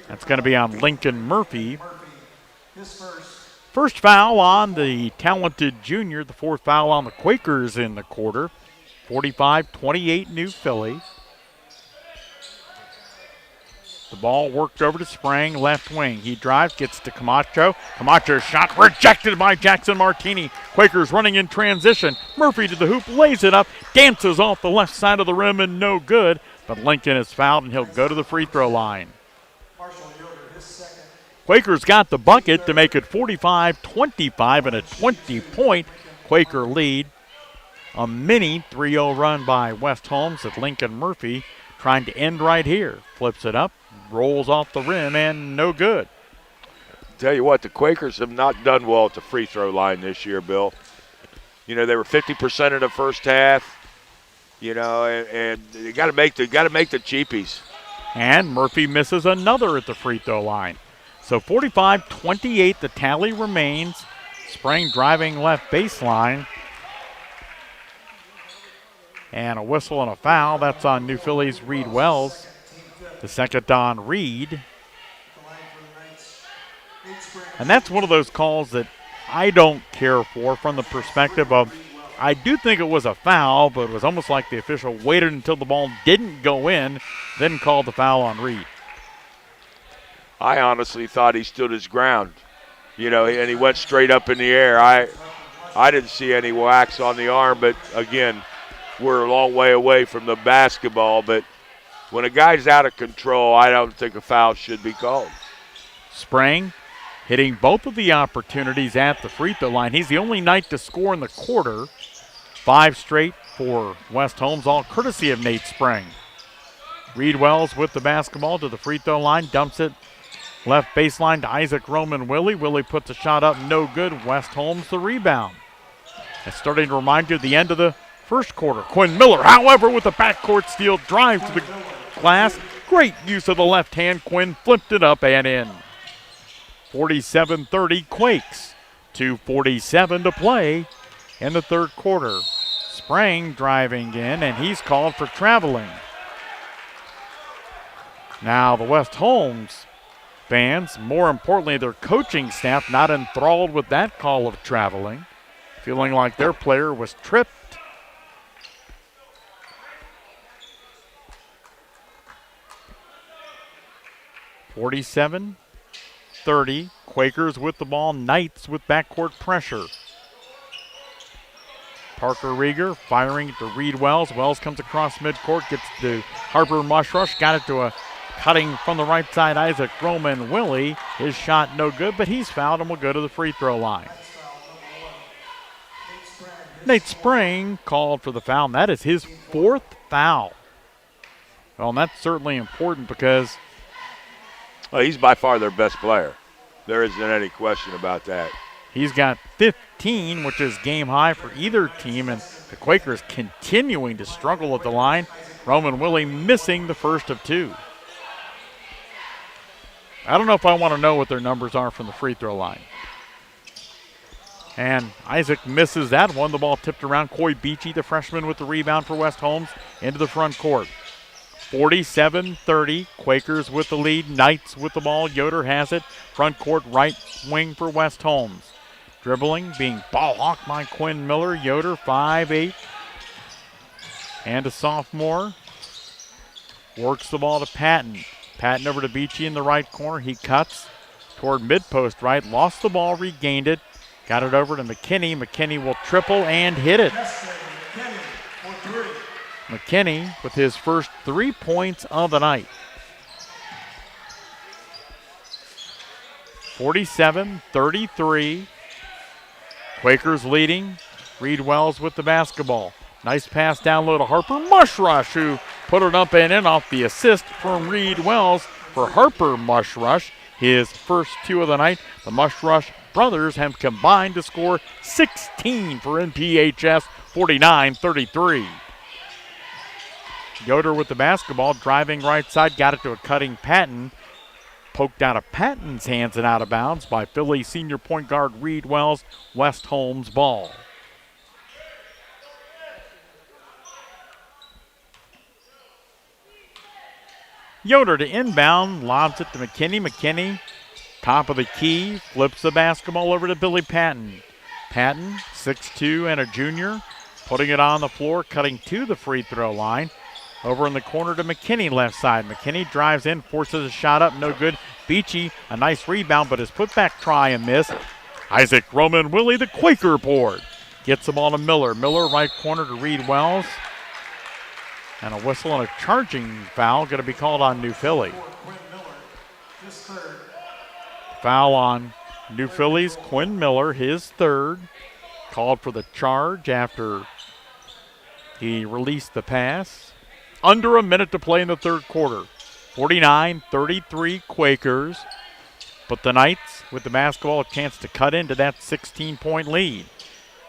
That's going to be on Lincoln Murphy. First foul on the talented junior, the 4th foul on the Quakers in the quarter. 45-28 New Philly. The ball worked over to Sprang, left wing. He drives, gets to Camacho. Camacho's shot rejected by Jackson Martini. Quakers running in transition. Murphy to the hoop, lays it up, dances off the left side of the rim and no good. But Lincoln is fouled and he'll go to the free throw line. Quakers got the bucket to make it 45-25 and a 20-point Quaker lead. A mini 3-0 run by West Holmes with Lincoln Murphy trying to end right here. Flips it up, rolls off the rim, and no good. Tell you what, the Quakers have not done well at the free throw line this year, Bill. You know, they were 50% in the first half. You know, and you got to make the cheapies. And Murphy misses another at the free throw line. So 45-28, the tally remains. Sprang driving left baseline. And a whistle and a foul. That's on New Philly's Reed Wells. The second on Reed. And that's one of those calls that I don't care for from the perspective of, I do think it was a foul, but it was almost like the official waited until the ball didn't go in, then called the foul on Reed. I honestly thought he stood his ground, you know, and he went straight up in the air. I didn't see any wax on the arm, but again, we're a long way away from the basketball. But when a guy's out of control, I don't think a foul should be called. Sprang hitting both of the opportunities at the free throw line. He's the only Knight to score in the quarter. 5 straight for West Holmes, all courtesy of Nate Sprang. Reed Wells with the basketball to the free throw line, dumps it left baseline to Isaac Roman Willie. Willie puts a shot up, no good. West Holmes the rebound. It's starting to remind you of the end of the first quarter. Quinn Miller, however, with the backcourt steal, drives to the glass. Great use of the left hand. Quinn flipped it up and in. 47-30 Quakes. 2:47 to play in the third quarter. Sprang driving in, and he's called for traveling. Now the West Holmes fans, more importantly their coaching staff, not enthralled with that call of traveling, feeling like their player was tripped. (47-30). Quakers with the ball. Knights with backcourt pressure. Parker Rieger firing to Reed Wells. Wells comes across midcourt, gets to Harper Mushrush, got it to a cutting from the right side Isaac Roman Willie. His shot no good, but he's fouled and will go to the free throw line. Nate Sprang called for the foul, and that is his 4th foul. Well, and that's certainly important because he's by far their best player. There isn't any question about that. He's got 15, which is game high for either team, and the Quakers continuing to struggle at the line. Roman Willie missing the first of 2. I don't know if I want to know what their numbers are from the free throw line. And Isaac misses that one. The ball tipped around. Coy Beachy, the freshman, with the rebound for West Holmes into the front court. 47-30. Quakers with the lead. Knights with the ball. Yoder has it. Front court right wing for West Holmes. Dribbling, being ball hawked by Quinn Miller. Yoder, 5'8", and a sophomore. Works the ball to Patton. Patton over to Beachy in the right corner. He cuts toward mid-post right. Lost the ball, regained it. Got it over to McKinney. McKinney will triple and hit it. McKinney with his first 3 points of the night. 47-33. Quakers leading. Reed Wells with the basketball. Nice pass down low to Harper Mushrush, who put it up and in off the assist from Reed Wells for Harper Mushrush. His first 2 of the night. The Mushrush brothers have combined to score 16 for NPHS, 49-33. Yoder with the basketball, driving right side, got it to a cutting Patton. Poked out of Patton's hands and out of bounds by Philly senior point guard Reed Wells. West Holmes ball. Yoder to inbound, lobs it to McKinney. McKinney, top of the key, flips the basketball over to Billy Patton. Patton, 6'2" and a junior, putting it on the floor, cutting to the free throw line. Over in the corner to McKinney, left side. McKinney drives in, forces a shot up, no good. Beachy, a nice rebound, but his putback try and miss. Isaac Roman Willie, the Quaker board. Gets the ball to Miller. Miller, right corner to Reed Wells. And a whistle and a charging foul going to be called on New Philly. Foul on New Philly's Quinn Miller, his third. Called for the charge after he released the pass. Under a minute to play in the third quarter. 49-33 Quakers. But the Knights with the basketball a chance to cut into that 16-point lead.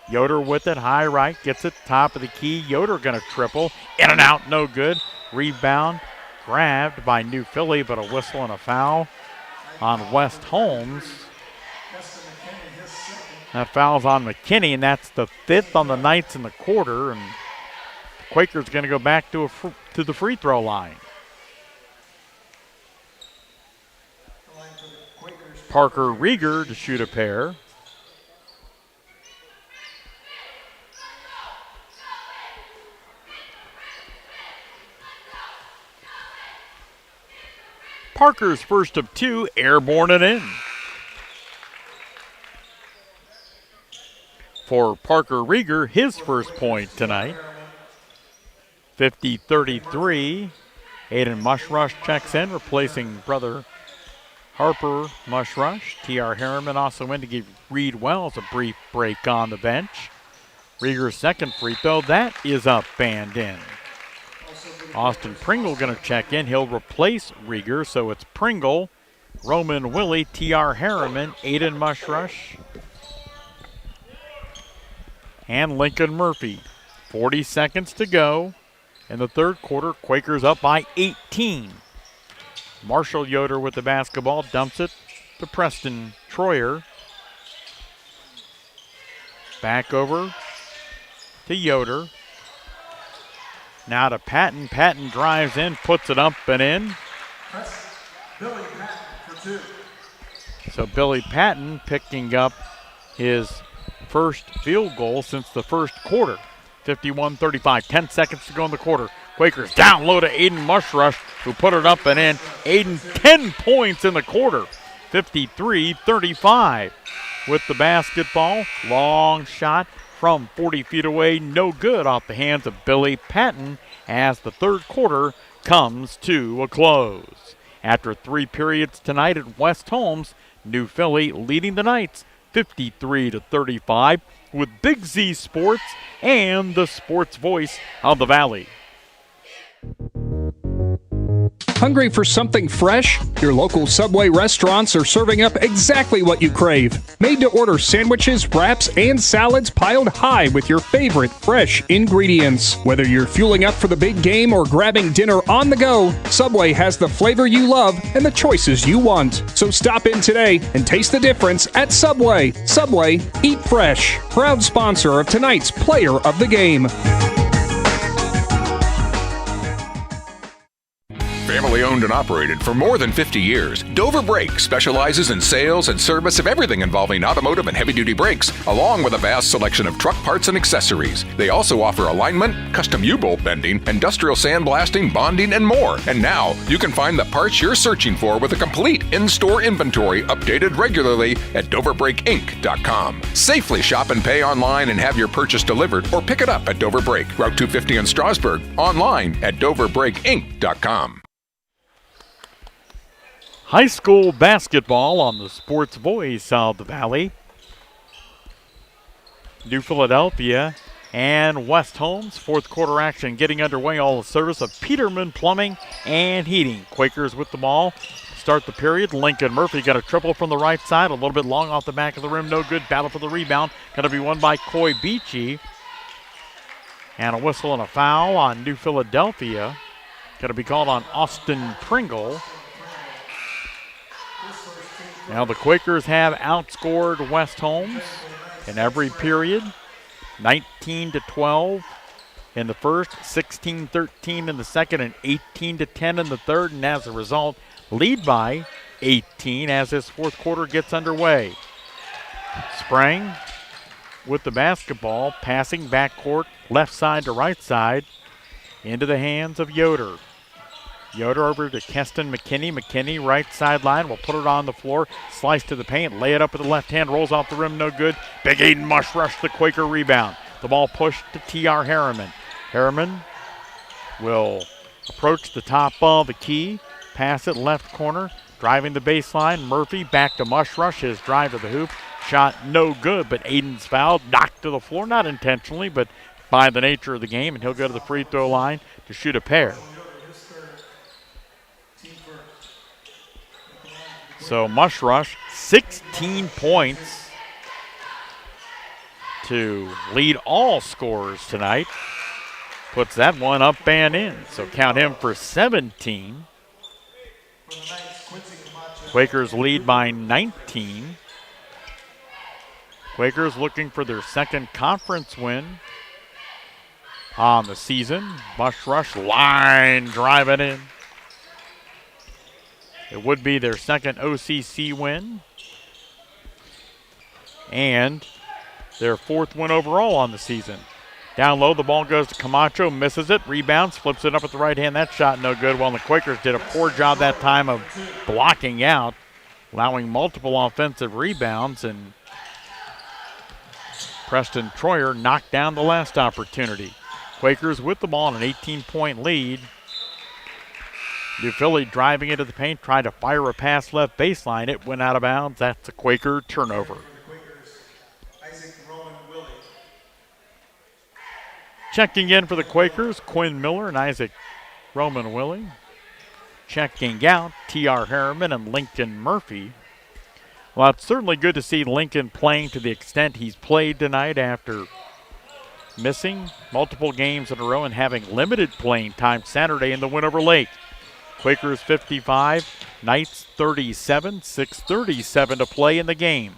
Yoder with it, high right, gets it, top of the key. Yoder going to triple. In and out, no good. Rebound grabbed by New Philly, but a whistle and a foul on West Holmes. That foul's on McKinney, and that's the fifth on the Knights in the quarter. And the Quakers going to go back to the free throw line. Parker Rieger to shoot a pair. Parker's first of two, airborne and in. For Parker Rieger, his first point tonight. 50-33. Aiden Mushrush checks in, replacing brother Harper Mushrush. T.R. Harriman also in to give Reed Wells a brief break on the bench. Rieger's second free throw, that is up and in. Austin Pringle going to check in. He'll replace Rieger, so it's Pringle, Roman Willie, T.R. Harriman, Aiden Mushrush, and Lincoln Murphy. 40 seconds to go in the third quarter. Quakers up by 18. Marshall Yoder with the basketball, dumps it to Preston Troyer. Back over to Yoder. Now to Patton. Patton drives in, puts it up and in. Billy Patton for two. So Billy Patton picking up his first field goal since the first quarter. 51-35, 10 seconds to go in the quarter. Quakers down low to Aiden Mushrush, who put it up and in. Aiden 10 points in the quarter. 53-35 with the basketball. Long shot from 40 feet away, no good off the hands of Billy Patton as the third quarter comes to a close. After 3 periods tonight at West Holmes, New Philly leading the Knights 53-35 with Big Z Sports and the sports voice of the Valley. Hungry for something fresh? Your local Subway restaurants are serving up exactly what you crave. Made-to-order sandwiches, wraps, and salads piled high with your favorite fresh ingredients. Whether you're fueling up for the big game or grabbing dinner on the go, Subway has the flavor you love and the choices you want. So stop in today and taste the difference at Subway. Subway, eat fresh. Proud sponsor of tonight's Player of the Game. Family owned and operated for more than 50 years, Dover Brake specializes in sales and service of everything involving automotive and heavy-duty brakes, along with a vast selection of truck parts and accessories. They also offer alignment, custom U-bolt bending, industrial sandblasting, bonding, and more. And now, you can find the parts you're searching for with a complete in-store inventory updated regularly at DoverBrakeInc.com. Safely shop and pay online and have your purchase delivered, or pick it up at Dover Brake, Route 250 in Strasburg, online at DoverBrakeInc.com. High school basketball on the sports voice of the Valley. New Philadelphia and West Holmes. Fourth quarter action getting underway. All the service of Peterman Plumbing and Heating. Quakers with the ball. Start the period. Lincoln Murphy got a triple from the right side. A little bit long off the back of the rim. No good. Battle for the rebound. Going to be won by Coy Beachy. And a whistle and a foul on New Philadelphia. Going to be called on Austin Pringle. Now the Quakers have outscored West Holmes in every period. 19-12 in the first, 16-13 in the second, and 18-10 in the third. And as a result, lead by 18 as this fourth quarter gets underway. Sprang with the basketball, passing backcourt, left side to right side. into the hands of Yoder. Yoder over to Keston McKinney. McKinney, right sideline, will put it on the floor. Slice to the paint, lay it up with the left hand, rolls off the rim, no good. Big Aiden Mush rush the Quaker rebound. The ball pushed to T.R. Harriman. Harriman will approach the top of the key, pass it left corner, driving the baseline. Murphy back to Mush rush, his drive to the hoop. Shot no good, but Aiden's fouled, knocked to the floor, not intentionally, but by the nature of the game, and he'll go to the free throw line to shoot a pair. So Mush rush, 16 points to lead all scorers tonight. Puts that one up and in, so count him for 17. Quakers lead by 19. Quakers looking for their second conference win on the season. Mush rush, line, drive it in. It would be their second OCC win and their fourth win overall on the season. Down low, the ball goes to Camacho, misses it, rebounds, flips it up at the right hand. That shot no good. Well, the Quakers did a poor job that time of blocking out, allowing multiple offensive rebounds, and Preston Troyer knocked down the last opportunity. Quakers with the ball in an 18-point lead. New Philly driving into the paint, trying to fire a pass left baseline. It went out of bounds. That's a Quaker turnover. Checking in for the Quakers, Quinn Miller and Isaac Roman Willie. Checking out, T.R. Harriman and Lincoln Murphy. Well, it's certainly good to see Lincoln playing to the extent he's played tonight after missing multiple games in a row and having limited playing time Saturday in the win over Lake. Quakers 55, Knights 37, 6:37 to play in the game.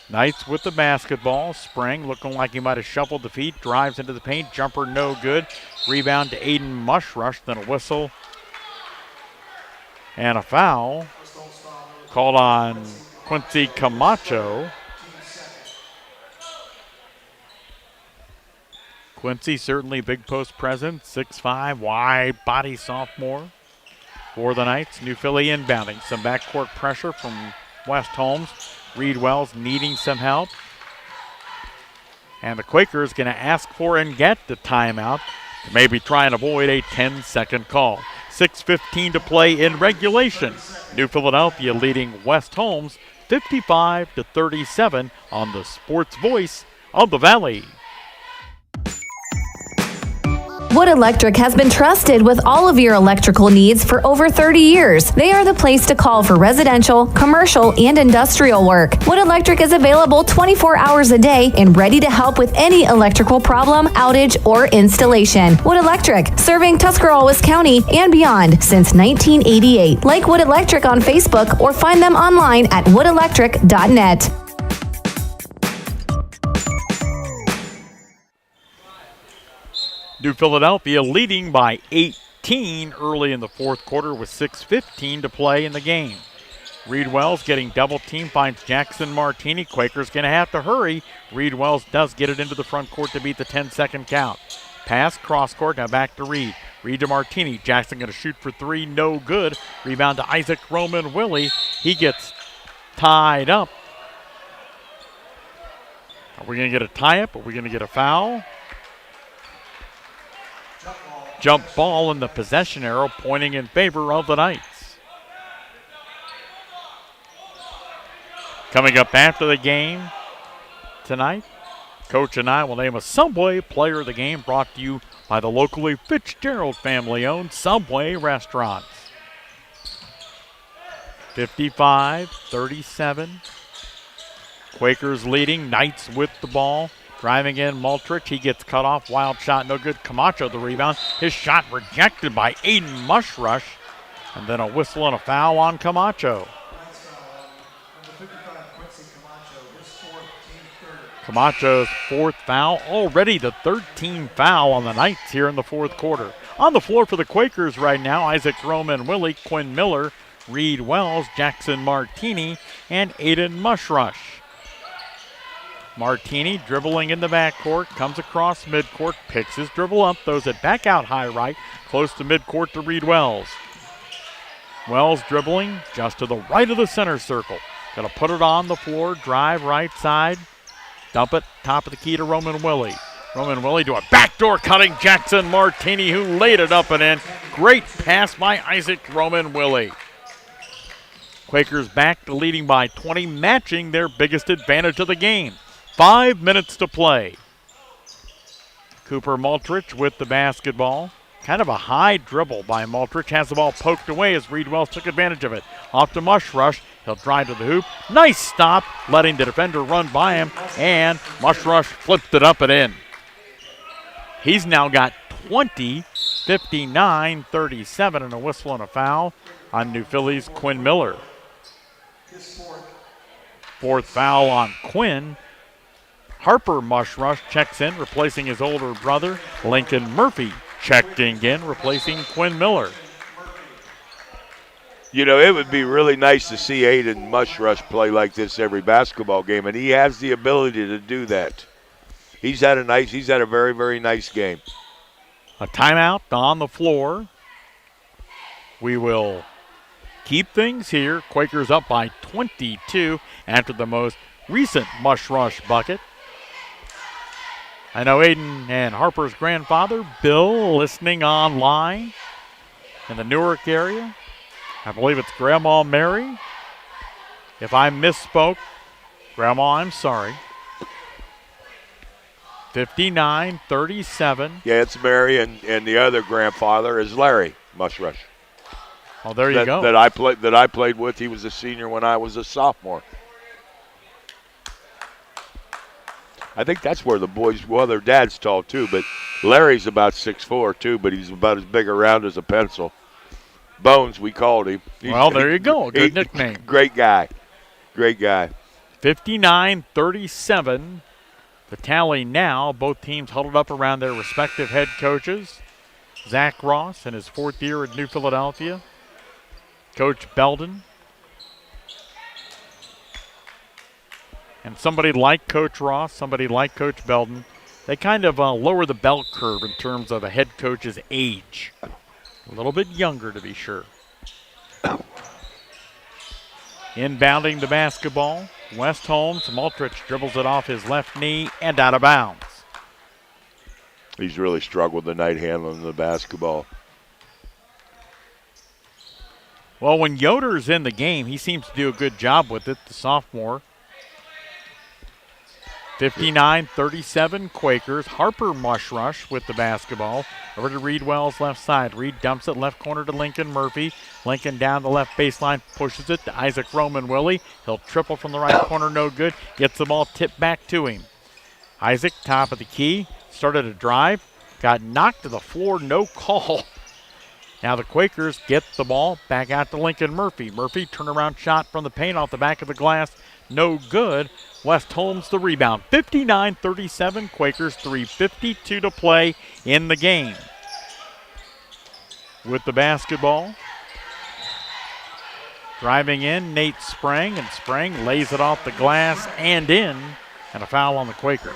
Knights with the basketball. Sprang looking like he might have shuffled the feet, drives into the paint, jumper no good. Rebound to Aiden Mush rush, then a whistle and a foul called on Quincy Camacho. Quincy certainly big post presence, 6'5", wide body sophomore for the Knights. New Philly inbounding. Some backcourt pressure from West Holmes. Reed Wells needing some help. And the Quakers going to ask for and get the timeout to maybe try and avoid a 10-second call. 6:15 to play in regulation. New Philadelphia leading West Holmes 55-37 on the Sports Voice of the Valley. Wood Electric has been trusted with all of your electrical needs for over 30 years. They are the place to call for residential, commercial, and industrial work. Wood Electric is available 24 hours a day and ready to help with any electrical problem, outage, or installation. Wood Electric, serving Tuscarawas County and beyond since 1988. Like Wood Electric on Facebook or find them online at woodelectric.net. New Philadelphia leading by 18 early in the fourth quarter with 6:15 to play in the game. Reed Wells getting double teamed, finds Jackson Martini. Quakers going to have to hurry. Reed Wells does get it into the front court to beat the 10-second count. Pass, cross court, now back to Reed. Reed to Martini. Jackson going to shoot for three, no good. Rebound to Isaac Roman Willie. He gets tied up. Are we going to get a tie-up? Are we going to get a foul? Jump ball in the possession arrow pointing in favor of the Knights. Coming up after the game tonight, Coach and I will name a Subway Player of the Game, brought to you by the locally Fitzgerald family-owned Subway restaurants. 55-37. Quakers leading, Knights with the ball. Driving in Maltrich, he gets cut off, wild shot, no good. Camacho the rebound, his shot rejected by Aiden Mushrush, and then a whistle and a foul on Camacho. Camacho's fourth foul, already the 13th foul on the Knights here in the fourth quarter. On the floor for the Quakers right now, Isaac Roman Willie, Quinn Miller, Reed Wells, Jackson Martini, and Aiden Mushrush. Martini dribbling in the backcourt, comes across midcourt, picks his dribble up, throws it back out high right, close to midcourt to Reed Wells. Wells dribbling just to the right of the center circle. Gonna put it on the floor, drive right side, dump it, top of the key to Roman Willie. Roman Willie to a backdoor cutting Jackson Martini, who laid it up and in. Great pass by Isaac Roman Willie. Quakers back to leading by 20, matching their biggest advantage of the game. 5 minutes to play. Cooper Maltrich with the basketball. Kind of a high dribble by Maltrich. Has the ball poked away as Reed Wells took advantage of it. Off to Mushrush. He'll drive to the hoop. Nice stop, letting the defender run by him. And Mushrush flipped it up and in. He's now got 20, 59-37, and a whistle and a foul on New Philly's Quinn Miller. Fourth foul on Quinn. Harper Mushrush checks in, replacing his older brother. Lincoln Murphy checking in, replacing Quinn Miller. You know, it would be really nice to see Aiden Mushrush play like this every basketball game, and he has the ability to do that. He's had a very, very nice game. A timeout on the floor. We will keep things here. Quakers up by 22 after the most recent Mushrush bucket. I know Aiden and Harper's grandfather, Bill, listening online in the Newark area. I believe it's Grandma Mary. If I misspoke, Grandma, I'm sorry. 59-37. Yeah, it's Mary, and the other grandfather is Larry Mushrush. Oh, there you go. That I played with. He was a senior when I was a sophomore. I think that's where the boys, well, their dad's tall too, but Larry's about 6'4" too, but he's about as big around as a pencil. Bones, we called him. Well, there you go. Good nickname. Great guy. Great guy. 59-37. The tally now, both teams huddled up around their respective head coaches. Zach Ross in his fourth year at New Philadelphia. Coach Belden. And somebody like Coach Ross, somebody like Coach Belden, they kind of lower the bell curve in terms of a head coach's age. A little bit younger, to be sure. Inbounding the basketball, West Holmes. Maltrich dribbles it off his left knee and out of bounds. He's really struggled tonight handling the basketball. Well, when Yoder's in the game, he seems to do a good job with it, the sophomore. 59-37 Quakers. Harper Mushrush with the basketball. Over to Reed Wells left side. Reed dumps it left corner to Lincoln Murphy. Lincoln down the left baseline, pushes it to Isaac Roman Willie. He'll triple from the right corner, no good. Gets the ball tipped back to him. Isaac, top of the key, started a drive. Got knocked to the floor, no call. Now the Quakers get the ball back out to Lincoln Murphy. Murphy, turnaround shot from the paint off the back of the glass. No good. West Holmes the rebound. 59-37 Quakers, 3:52 to play in the game. With the basketball. Driving in, Nate Sprang, and Sprang lays it off the glass and in, and a foul on the Quakers.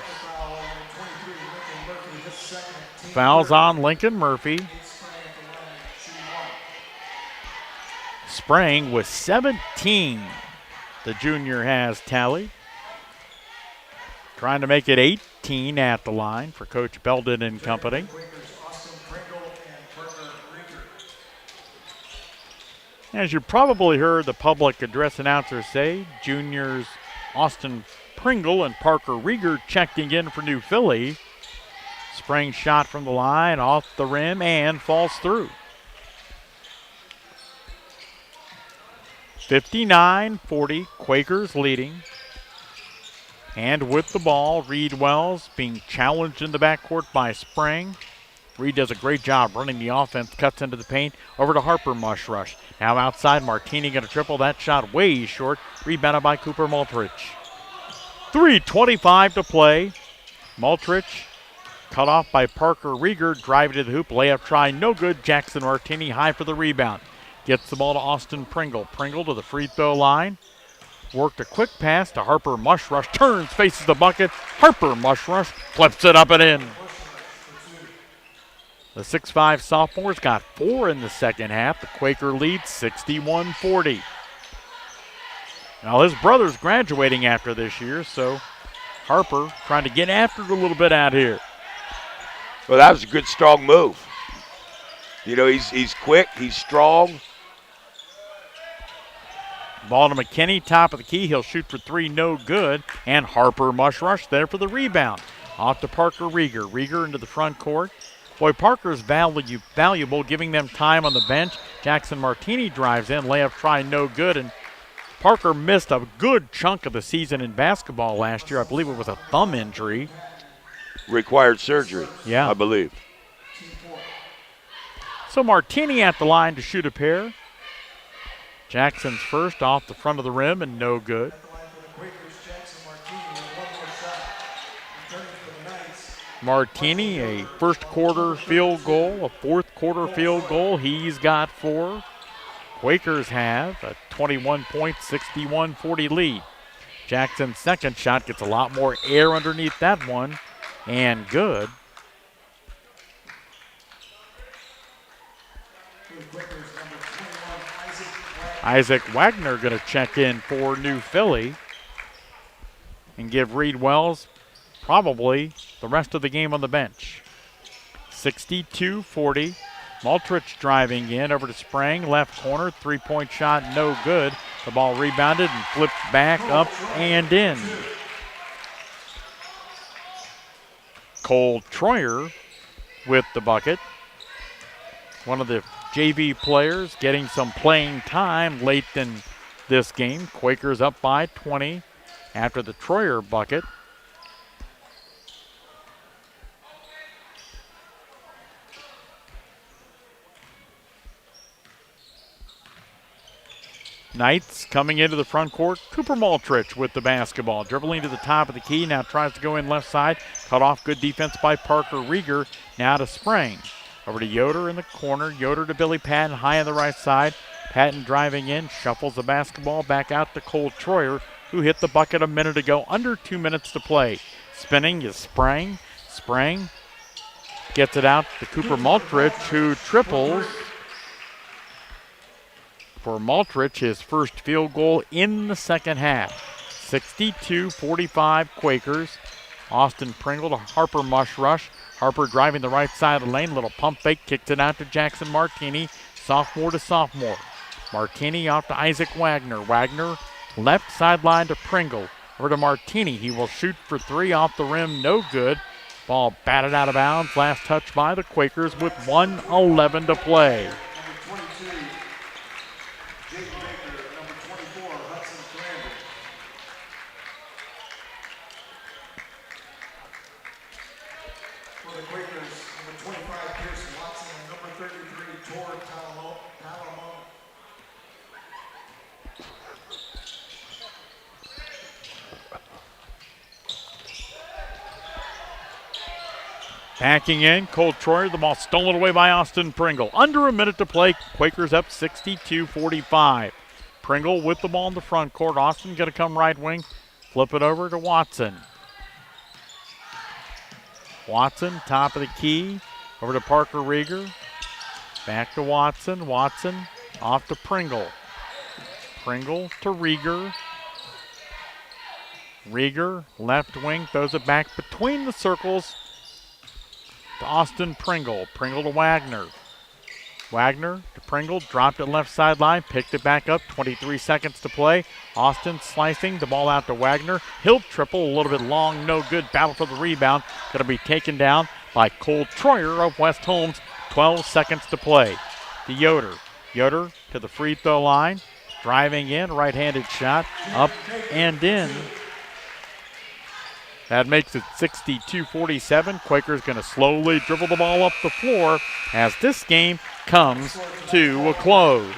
Fouls on Lincoln Murphy. Sprang with 17. The junior has tallied. Trying to make it 18 at the line for Coach Belden and company. As you probably heard the public address announcer say, juniors Austin Pringle and Parker Rieger checking in for New Philly. Sprang shot from the line, off the rim, and falls through. 59-40, Quakers leading. And with the ball, Reed Wells being challenged in the backcourt by Sprang. Reed does a great job running the offense, cuts into the paint, over to Harper Mushrush. Now outside, Martini going to triple that shot way short. Rebounded by Cooper Maltrich. 3:25 to play. Maltrich cut off by Parker Rieger, driving to the hoop, layup try, no good. Jackson Martini high for the rebound. Gets the ball to Austin Pringle. Pringle to the free throw line. Worked a quick pass to Harper Mushrush. Turns, faces the bucket. Harper Mushrush flips it up and in. The 6'5 sophomore's got 4 in the second half. The Quaker leads 61-40. Now his brother's graduating after this year, so Harper trying to get after it a little bit out here. Well, that was a good, strong move. You know, he's quick, he's strong. Ball to McKinney, top of the key. He'll shoot for 3, no good. And Harper Mushrush there for the rebound. Off to Parker Rieger. Rieger into the front court. Boy, Parker's valuable, giving them time on the bench. Jackson Martini drives in. Layup try, no good. And Parker missed a good chunk of the season in basketball last year. I believe it was a thumb injury. Required surgery, yeah, I believe. So Martini at the line to shoot a pair. Jackson's first off the front of the rim and no good. Martini, a first quarter field goal, a fourth quarter field goal. He's got 4. Quakers have a 21-point, 61-40 lead. Jackson's second shot gets a lot more air underneath that one, and good. Isaac Wagner going to check in for New Philly and give Reed Wells probably the rest of the game on the bench. 62-40. Maltrich driving in over to Sprang, left corner, 3-point shot, no good. The ball rebounded and flipped back up and in. Cole Troyer with the bucket. One of the JV players getting some playing time late in this game. Quakers up by 20 after the Troyer bucket. Knights coming into the front court. Cooper Maltrich with the basketball. Dribbling to the top of the key. Now tries to go in left side. Cut off. Good defense by Parker Rieger. Now to Sprang. Over to Yoder in the corner. Yoder to Billy Patton high on the right side. Patton driving in. Shuffles the basketball back out to Cole Troyer, who hit the bucket a minute ago. Under 2 minutes to play. Spinning is Sprang. Sprang gets it out to Cooper Maltrich, who triples. For Maltrich, his first field goal in the second half. 62-45 Quakers. Austin Pringle to Harper Mushrush. Harper driving the right side of the lane. Little pump fake, kicked it out to Jackson Martini. Sophomore to sophomore. Martini off to Isaac Wagner. Wagner left sideline to Pringle. Over to Martini. He will shoot for 3 off the rim. No good. Ball batted out of bounds. Last touch by the Quakers with 1:11 to play. Backing in, Cole Troyer, the ball stolen away by Austin Pringle. Under a minute to play, Quakers up 62-45. Pringle with the ball in the front court. Austin going to come right wing, flip it over to Watson. Watson, top of the key, over to Parker Rieger. Back to Watson. Watson off to Pringle. Pringle to Rieger. Rieger, left wing, throws it back between the circles to Austin Pringle. Pringle to Wagner. Wagner to Pringle, dropped it left sideline, picked it back up, 23 seconds to play. Austin slicing, the ball out to Wagner. He'll triple, a little bit long, no good. Battle for the rebound. Going to be taken down by Cole Troyer of West Holmes. 12 seconds to play. To Yoder. Yoder to the free throw line. Driving in, right-handed shot, up and in. That makes it 62-47. Quakers going to slowly dribble the ball up the floor as this game comes to a close.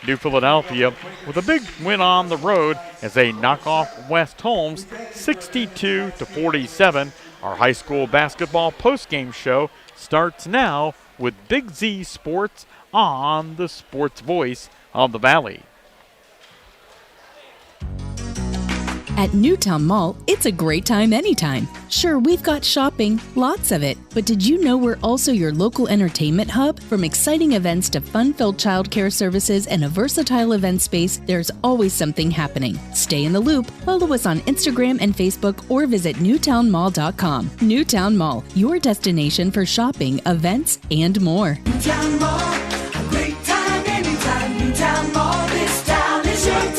New Philadelphia with a big win on the road as they knock off West Holmes 62-47. Our high school basketball postgame show starts now with Big Z Sports on the Sports Voice of the Valley. At Newtown Mall, it's a great time anytime. Sure, we've got shopping, lots of it, but did you know we're also your local entertainment hub? From exciting events to fun-filled childcare services and a versatile event space, there's always something happening. Stay in the loop, follow us on Instagram and Facebook, or visit newtownmall.com. Newtown Mall, your destination for shopping, events, and more. Newtown Mall, a great time anytime. Newtown Mall, this town is your town.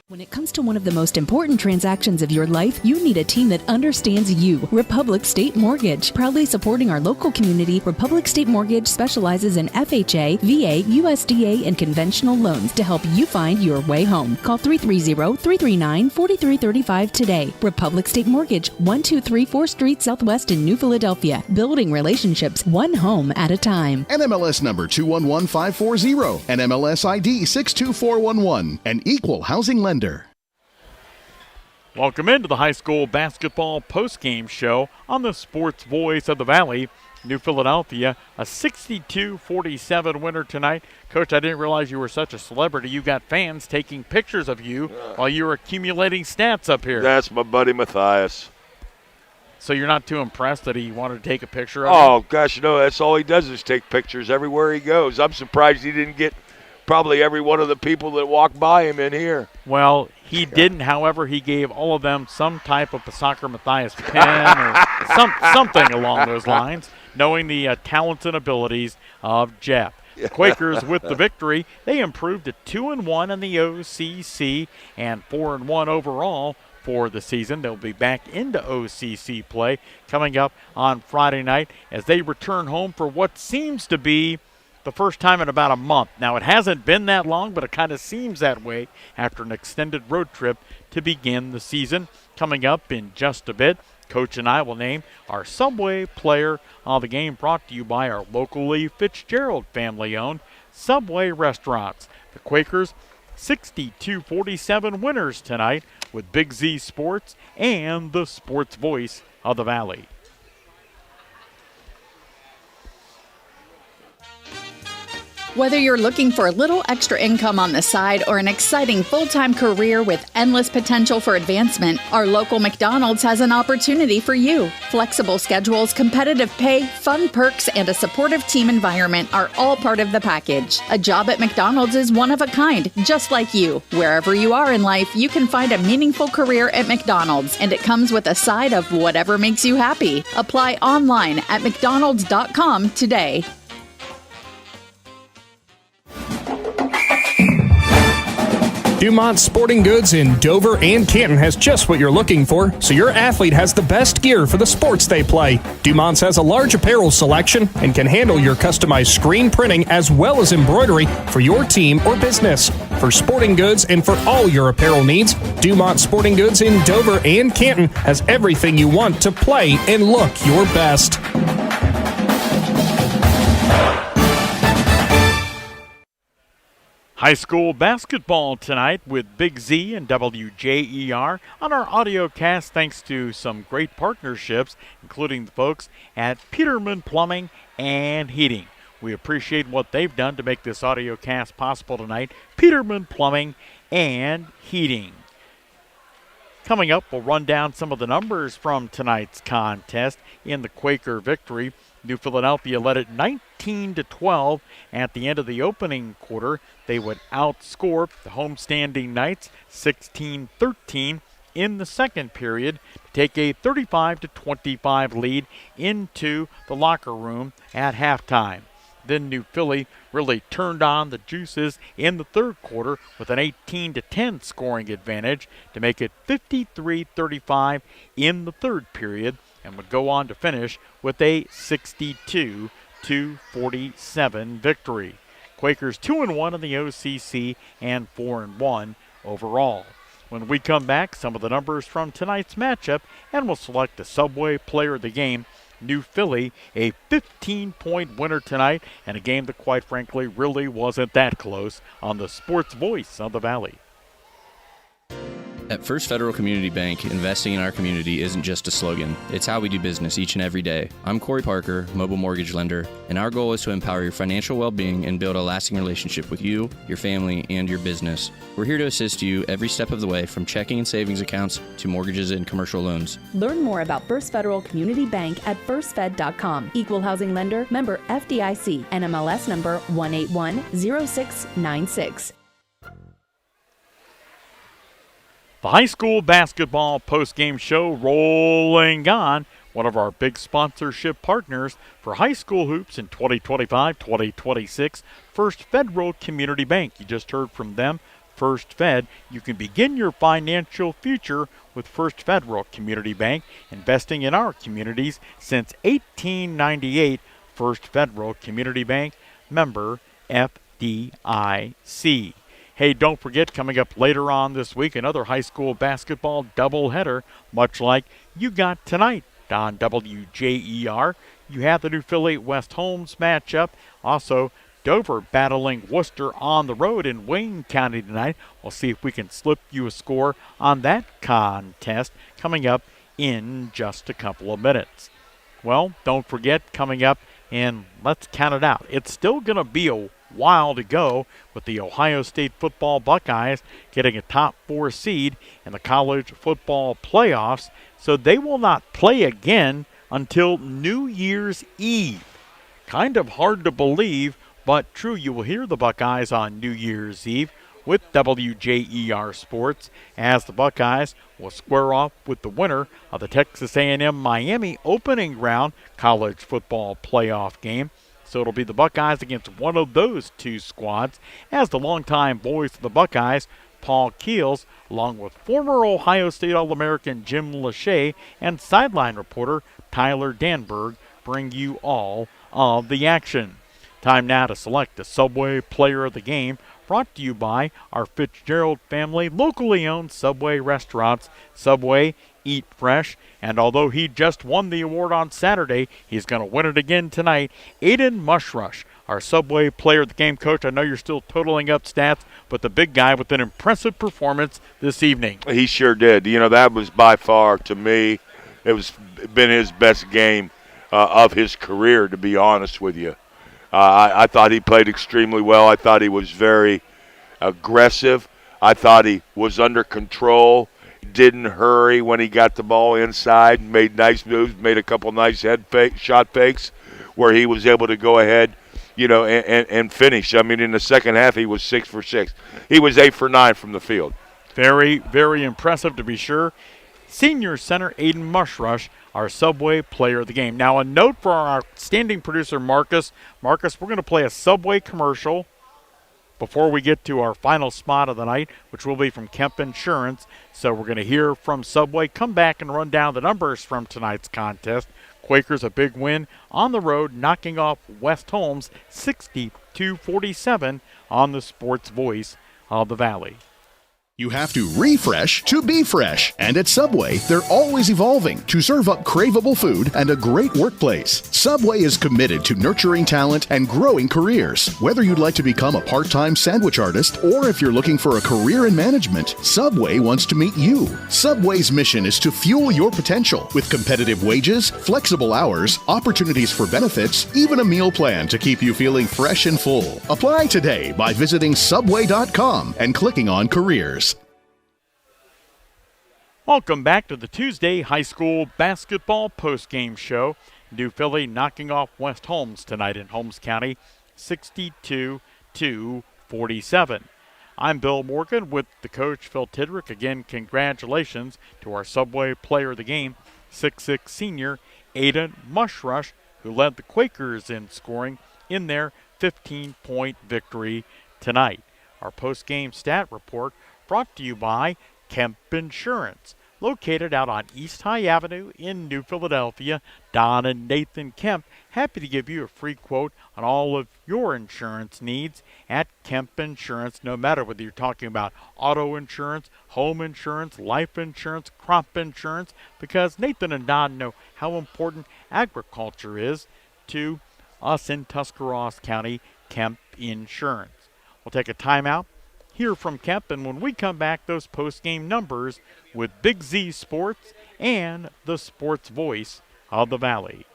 When it comes to one of the most important transactions of your life, you need a team that understands you. Republic State Mortgage. Proudly supporting our local community, Republic State Mortgage specializes in FHA, VA, USDA, and conventional loans to help you find your way home. Call 330-339-4335 today. Republic State Mortgage, 1234 4th Street Southwest in New Philadelphia. Building relationships one home at a time. NMLS number 211540. NMLS ID 62411. An equal housing lender. Welcome into the high school basketball postgame show on the Sports Voice of the Valley. New Philadelphia, a 62-47 winner tonight. Coach, I didn't realize you were such a celebrity. You got fans taking pictures of you while you were accumulating stats up here. That's my buddy Matthias. So you're not too impressed that he wanted to take a picture of Oh, gosh, no, that's all he does is take pictures everywhere he goes. I'm surprised he didn't get probably every one of the people that walk by him in here. Well, he didn't. However, he gave all of them some type of Soccer Matthias pen or something along those lines, knowing the talents and abilities of Jeff. The Quakers with the victory. They improved to 2-1 in the OCC and 4-1 overall for the season. They'll be back into OCC play coming up on Friday night as they return home for what seems to be the first time in about a month. Now, it hasn't been that long, but it kind of seems that way after an extended road trip to begin the season. Coming up in just a bit, Coach and I will name our Subway player of the game, brought to you by our locally Fitzgerald family-owned Subway restaurants. The Quakers 62-47 winners tonight with Big Z Sports and the Sports Voice of the Valley. Whether you're looking for a little extra income on the side or an exciting full-time career with endless potential for advancement, our local McDonald's has an opportunity for you. Flexible schedules, competitive pay, fun perks, and a supportive team environment are all part of the package. A job at McDonald's is one of a kind, just like you. Wherever you are in life, you can find a meaningful career at McDonald's, and it comes with a side of whatever makes you happy. Apply online at mcdonalds.com today. Dumont Sporting Goods in Dover and Canton has just what you're looking for, so your athlete has the best gear for the sports they play. Dumont's has a large apparel selection and can handle your customized screen printing as well as embroidery for your team or business. For sporting goods and for all your apparel needs, Dumont Sporting Goods in Dover and Canton has everything you want to play and look your best. High school basketball tonight with Big Z and WJER on our Audiocast, thanks to some great partnerships, including the folks at Peterman Plumbing and Heating. We appreciate what they've done to make this Audiocast possible tonight. Peterman Plumbing and Heating. Coming up, we'll run down some of the numbers from tonight's contest in the Quaker victory. New Philadelphia led it 19-12 at the end of the opening quarter. They would outscore the homestanding Knights 16-13 in the second period to take a 35-25 lead into the locker room at halftime. Then New Philly really turned on the juices in the third quarter with an 18-10 scoring advantage to make it 53-35 in the third period, and would go on to finish with a 62-47 victory. Quakers 2-1 in the OCC and 4-1 overall. When we come back, some of the numbers from tonight's matchup, and we'll select the Subway player of the game. New Philly, a 15-point winner tonight, and a game that quite frankly really wasn't that close on the Sports Voice of the Valley. At First Federal Community Bank, investing in our community isn't just a slogan. It's how we do business each and every day. I'm Corey Parker, mobile mortgage lender, and our goal is to empower your financial well-being and build a lasting relationship with you, your family, and your business. We're here to assist you every step of the way, from checking and savings accounts to mortgages and commercial loans. Learn more about First Federal Community Bank at firstfed.com. Equal housing lender, member FDIC, NMLS number 1810696. The high school basketball post-game show rolling on. One of our big sponsorship partners for high school hoops in 2025-2026, First Federal Community Bank. You just heard from them, First Fed. You can begin your financial future with First Federal Community Bank, investing in our communities since 1898. First Federal Community Bank, member FDIC. Hey, don't forget, coming up later on this week, another high school basketball doubleheader, much like you got tonight on WJER. You have the New Philly West Holmes matchup. Also, Dover battling Worcester on the road in Wayne County tonight. We'll see if we can slip you a score on that contest coming up in just a couple of minutes. Well, don't forget, coming up, and let's count it out. It's still going to be a while to go with the Ohio State football Buckeyes getting a top 4 seed in the college football playoffs, so they will not play again until New Year's Eve. Kind of hard to believe, but true. You will hear the Buckeyes on New Year's Eve with WJER Sports as the Buckeyes will square off with the winner of the Texas A&M Miami opening round college football playoff game. So it'll be the Buckeyes against one of those two squads, as the longtime voice of the Buckeyes, Paul Keels, along with former Ohio State All-American Jim Lachey and sideline reporter Tyler Danberg, bring you all of the action. Time now to select the Subway Player of the Game, brought to you by our Fitzgerald family, locally owned Subway restaurants. Subway, eat fresh. And although he just won the award on Saturday, he's going to win it again tonight. Aiden Mushrush, our Subway Player of the Game. Coach, I know you're still totaling up stats, but the big guy with an impressive performance this evening. He sure did. You know, that was by far, to me, been his best game of his career, to be honest with you. I thought he played extremely well. I thought he was very aggressive. I thought he was under control. Didn't hurry when he got the ball inside, made nice moves, made a couple nice shot fakes where he was able to go ahead, you know, and finish. I mean, in the second half, he was 6 for 6. He was 8 for 9 from the field. Very, very impressive, to be sure. Senior center Aiden Mushrush, our Subway Player of the Game. Now, a note for our outstanding producer, Marcus. Marcus, we're going to play a Subway commercial before we get to our final spot of the night, which will be from Kemp Insurance. So we're going to hear from Subway, come back and run down the numbers from tonight's contest. Quakers a big win on the road, knocking off West Holmes 62-47 on the Sports Voice of the Valley. You have to refresh to be fresh. And at Subway, they're always evolving to serve up craveable food and a great workplace. Subway is committed to nurturing talent and growing careers. Whether you'd like to become a part-time sandwich artist or if you're looking for a career in management, Subway wants to meet you. Subway's mission is to fuel your potential with competitive wages, flexible hours, opportunities for benefits, even a meal plan to keep you feeling fresh and full. Apply today by visiting Subway.com and clicking on Careers. Welcome back to the Tuesday High School Basketball Postgame Show. New Philly knocking off West Holmes tonight in Holmes County, 62-47. I'm Bill Morgan with the coach, Phil Tidrick. Again, congratulations to our Subway Player of the Game, 6'6" senior Aiden Mushrush, who led the Quakers in scoring in their 15-point victory tonight. Our postgame stat report brought to you by Kemp Insurance, located out on East High Avenue in New Philadelphia. Don and Nathan Kemp, happy to give you a free quote on all of your insurance needs at Kemp Insurance, no matter whether you're talking about auto insurance, home insurance, life insurance, crop insurance, because Nathan and Don know how important agriculture is to us in Tuscarawas County. Kemp Insurance. We'll take a timeout. hear from Kemp, and when we come back, those post-game numbers with Big Z Sports and the sports voice of the Valley.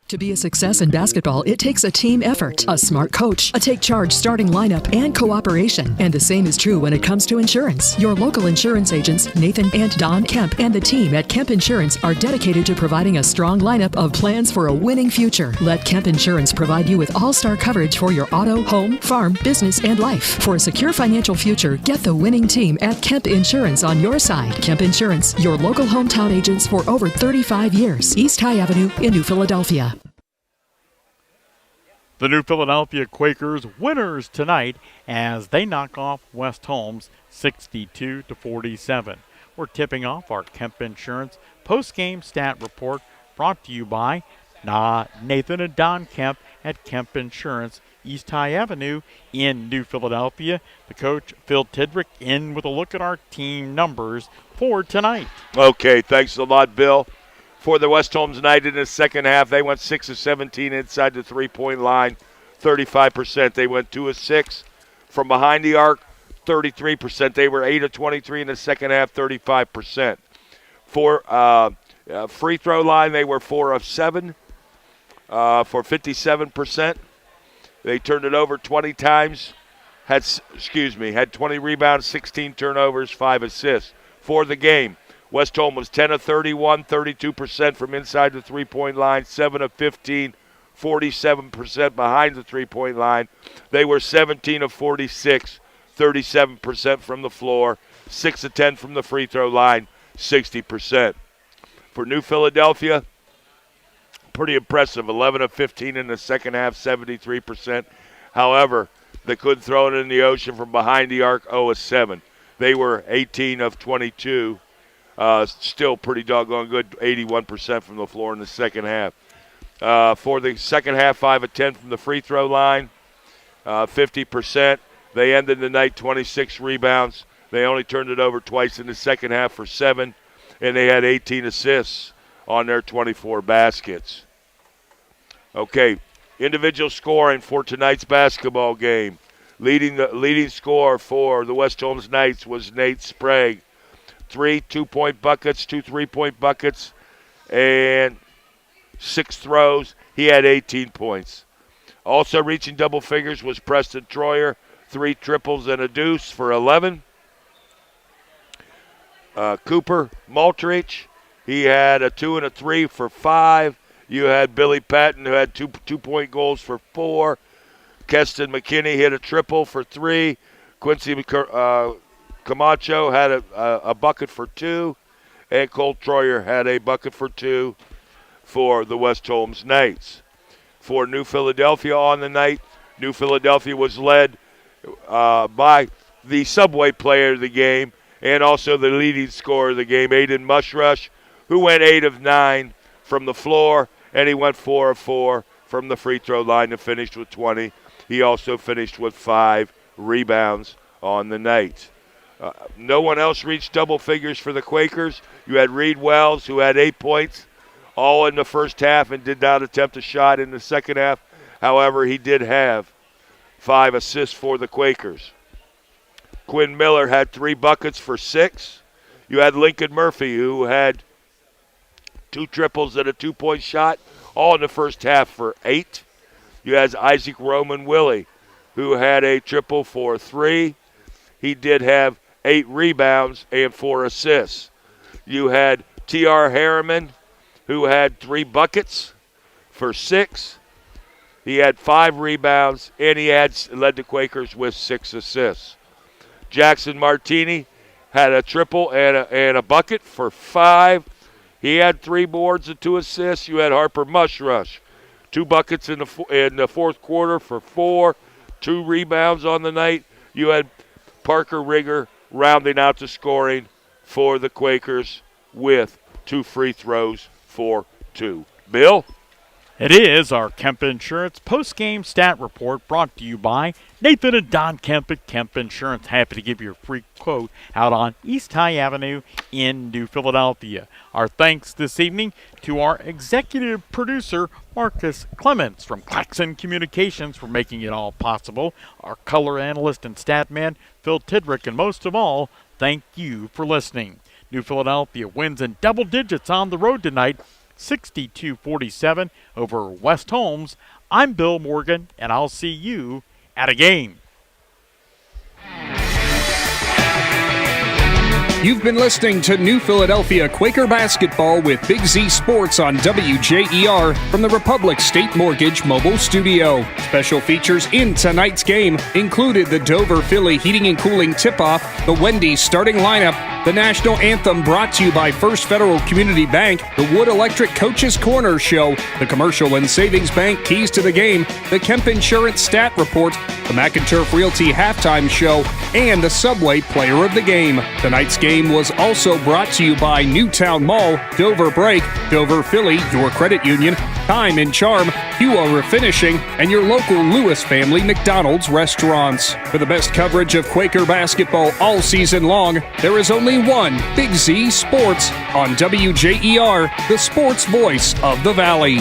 To be a success in basketball, it takes a team effort, a smart coach, a take-charge starting lineup, and cooperation. And the same is true when it comes to insurance. Your local insurance agents, Nathan and Don Kemp, and the team at Kemp Insurance are dedicated to providing a strong lineup of plans for a winning future. Let Kemp Insurance provide you with all-star coverage for your auto, home, farm, business, and life. For a secure financial future, get the winning team at Kemp Insurance on your side. Kemp Insurance, your local hometown agents for over 35 years. East High Avenue in New Philadelphia. The New Philadelphia Quakers winners tonight as they knock off West Holmes 62-47. We're tipping off our Kemp Insurance post-game stat report brought to you by Nathan and Don Kemp at Kemp Insurance, East High Avenue in New Philadelphia. The coach, Phil Tidrick, in with a look at our team numbers for tonight. Okay, thanks a lot, Bill. For the West Holmes Knight in the second half, they went 6 of 17 inside the three-point line, 35%. They went 2 of 6 from behind the arc, 33%. They were 8 of 23 in the second half, 35%. For free throw line, they were 4 of 7 for 57%. They turned it over 20 times, had 20 rebounds, 16 turnovers, 5 assists. For the game, West Holmes was 10 of 31, 32% from inside the three-point line, 7 of 15, 47% behind the three-point line. They were 17 of 46, 37% from the floor, 6 of 10 from the free throw line, 60%. For New Philadelphia, pretty impressive, 11 of 15 in the second half, 73%. However, they couldn't throw it in the ocean from behind the arc, 0 of 7. They were 18 of 22. Still pretty doggone good, 81% from the floor in the second half. For the second half, 5 of 10 from the free throw line, 50%. They ended the night 26 rebounds. They only turned it over twice in the second half for 7, and they had 18 assists on their 24 baskets. Okay, individual scoring for tonight's basketball game. Leading scorer for the West Holmes Knights was Nate Sprague. 3 2-point buckets, 2 3-point buckets, and 6 throws. He had 18 points. Also reaching double figures was Preston Troyer, 3 triples and a deuce for 11. Cooper Maltrich, he had a 2 and a 3 for 5. You had Billy Patton, who had 2-point goals for 4. Keston McKinney hit a triple for 3. Quincy Camacho had a bucket for 2, and Cole Troyer had a bucket for 2 for the West Holmes Knights. For New Philadelphia on the night, New Philadelphia was led by the Subway player of the game and also the leading scorer of the game, Aiden Mushrush, who went 8 of 9 from the floor, and he went 4 of 4 from the free throw line and finished with 20. He also finished with 5 rebounds on the night. No one else reached double figures for the Quakers. You had Reed Wells, who had 8 points, all in the first half, and did not attempt a shot in the second half. However, he did have 5 assists for the Quakers. Quinn Miller had 3 buckets for 6. You had Lincoln Murphy, who had 2 triples and a 2-point shot, all in the first half for 8. You had Isaac Roman Willie, who had a triple for 3. He did have 8 rebounds and 4 assists. You had T.R. Harriman, who had 3 buckets for 6. He had 5 rebounds, and he led the Quakers with 6 assists. Jackson Martini had a triple and a bucket for 5. He had 3 boards and 2 assists. You had Harper Mushrush, 2 buckets in the fourth quarter for 4, 2 rebounds on the night. You had Parker Rigger rounding out the scoring for the Quakers with 2 free throws for 2. Bill? It is our Kemp Insurance post-game stat report brought to you by Nathan and Don Kemp at Kemp Insurance. Happy to give you a free quote out on East High Avenue in New Philadelphia. Our thanks this evening to our executive producer, Marcus Clemence from Claxon Communications, for making it all possible, our color analyst and stat man, Phil Tidrick, and most of all, thank you for listening. New Philadelphia wins in double digits on the road tonight, 62-47 over West Holmes. I'm Bill Morgan, and I'll see you at a game. You've been listening to New Philadelphia Quaker Basketball with Big Z Sports on WJER from the Republic State Mortgage Mobile Studio. Special features in tonight's game included the Dover Philly Heating and Cooling Tip-Off, the Wendy's starting lineup, the National Anthem brought to you by First Federal Community Bank, the Wood Electric Coach's Corner Show, the Commercial and Savings Bank Keys to the Game, the Kemp Insurance Stat Report, the McInturf Realty Halftime Show, and the Subway Player of the Game. Tonight's game was also brought to you by Newtown Mall, Dover Break, Dover Philly, your credit union, Time and Charm, Hua Refinishing, and your local Lewis Family McDonald's restaurants. For the best coverage of Quaker basketball all season long, there is only one Big Z Sports on WJER, the sports voice of the Valley.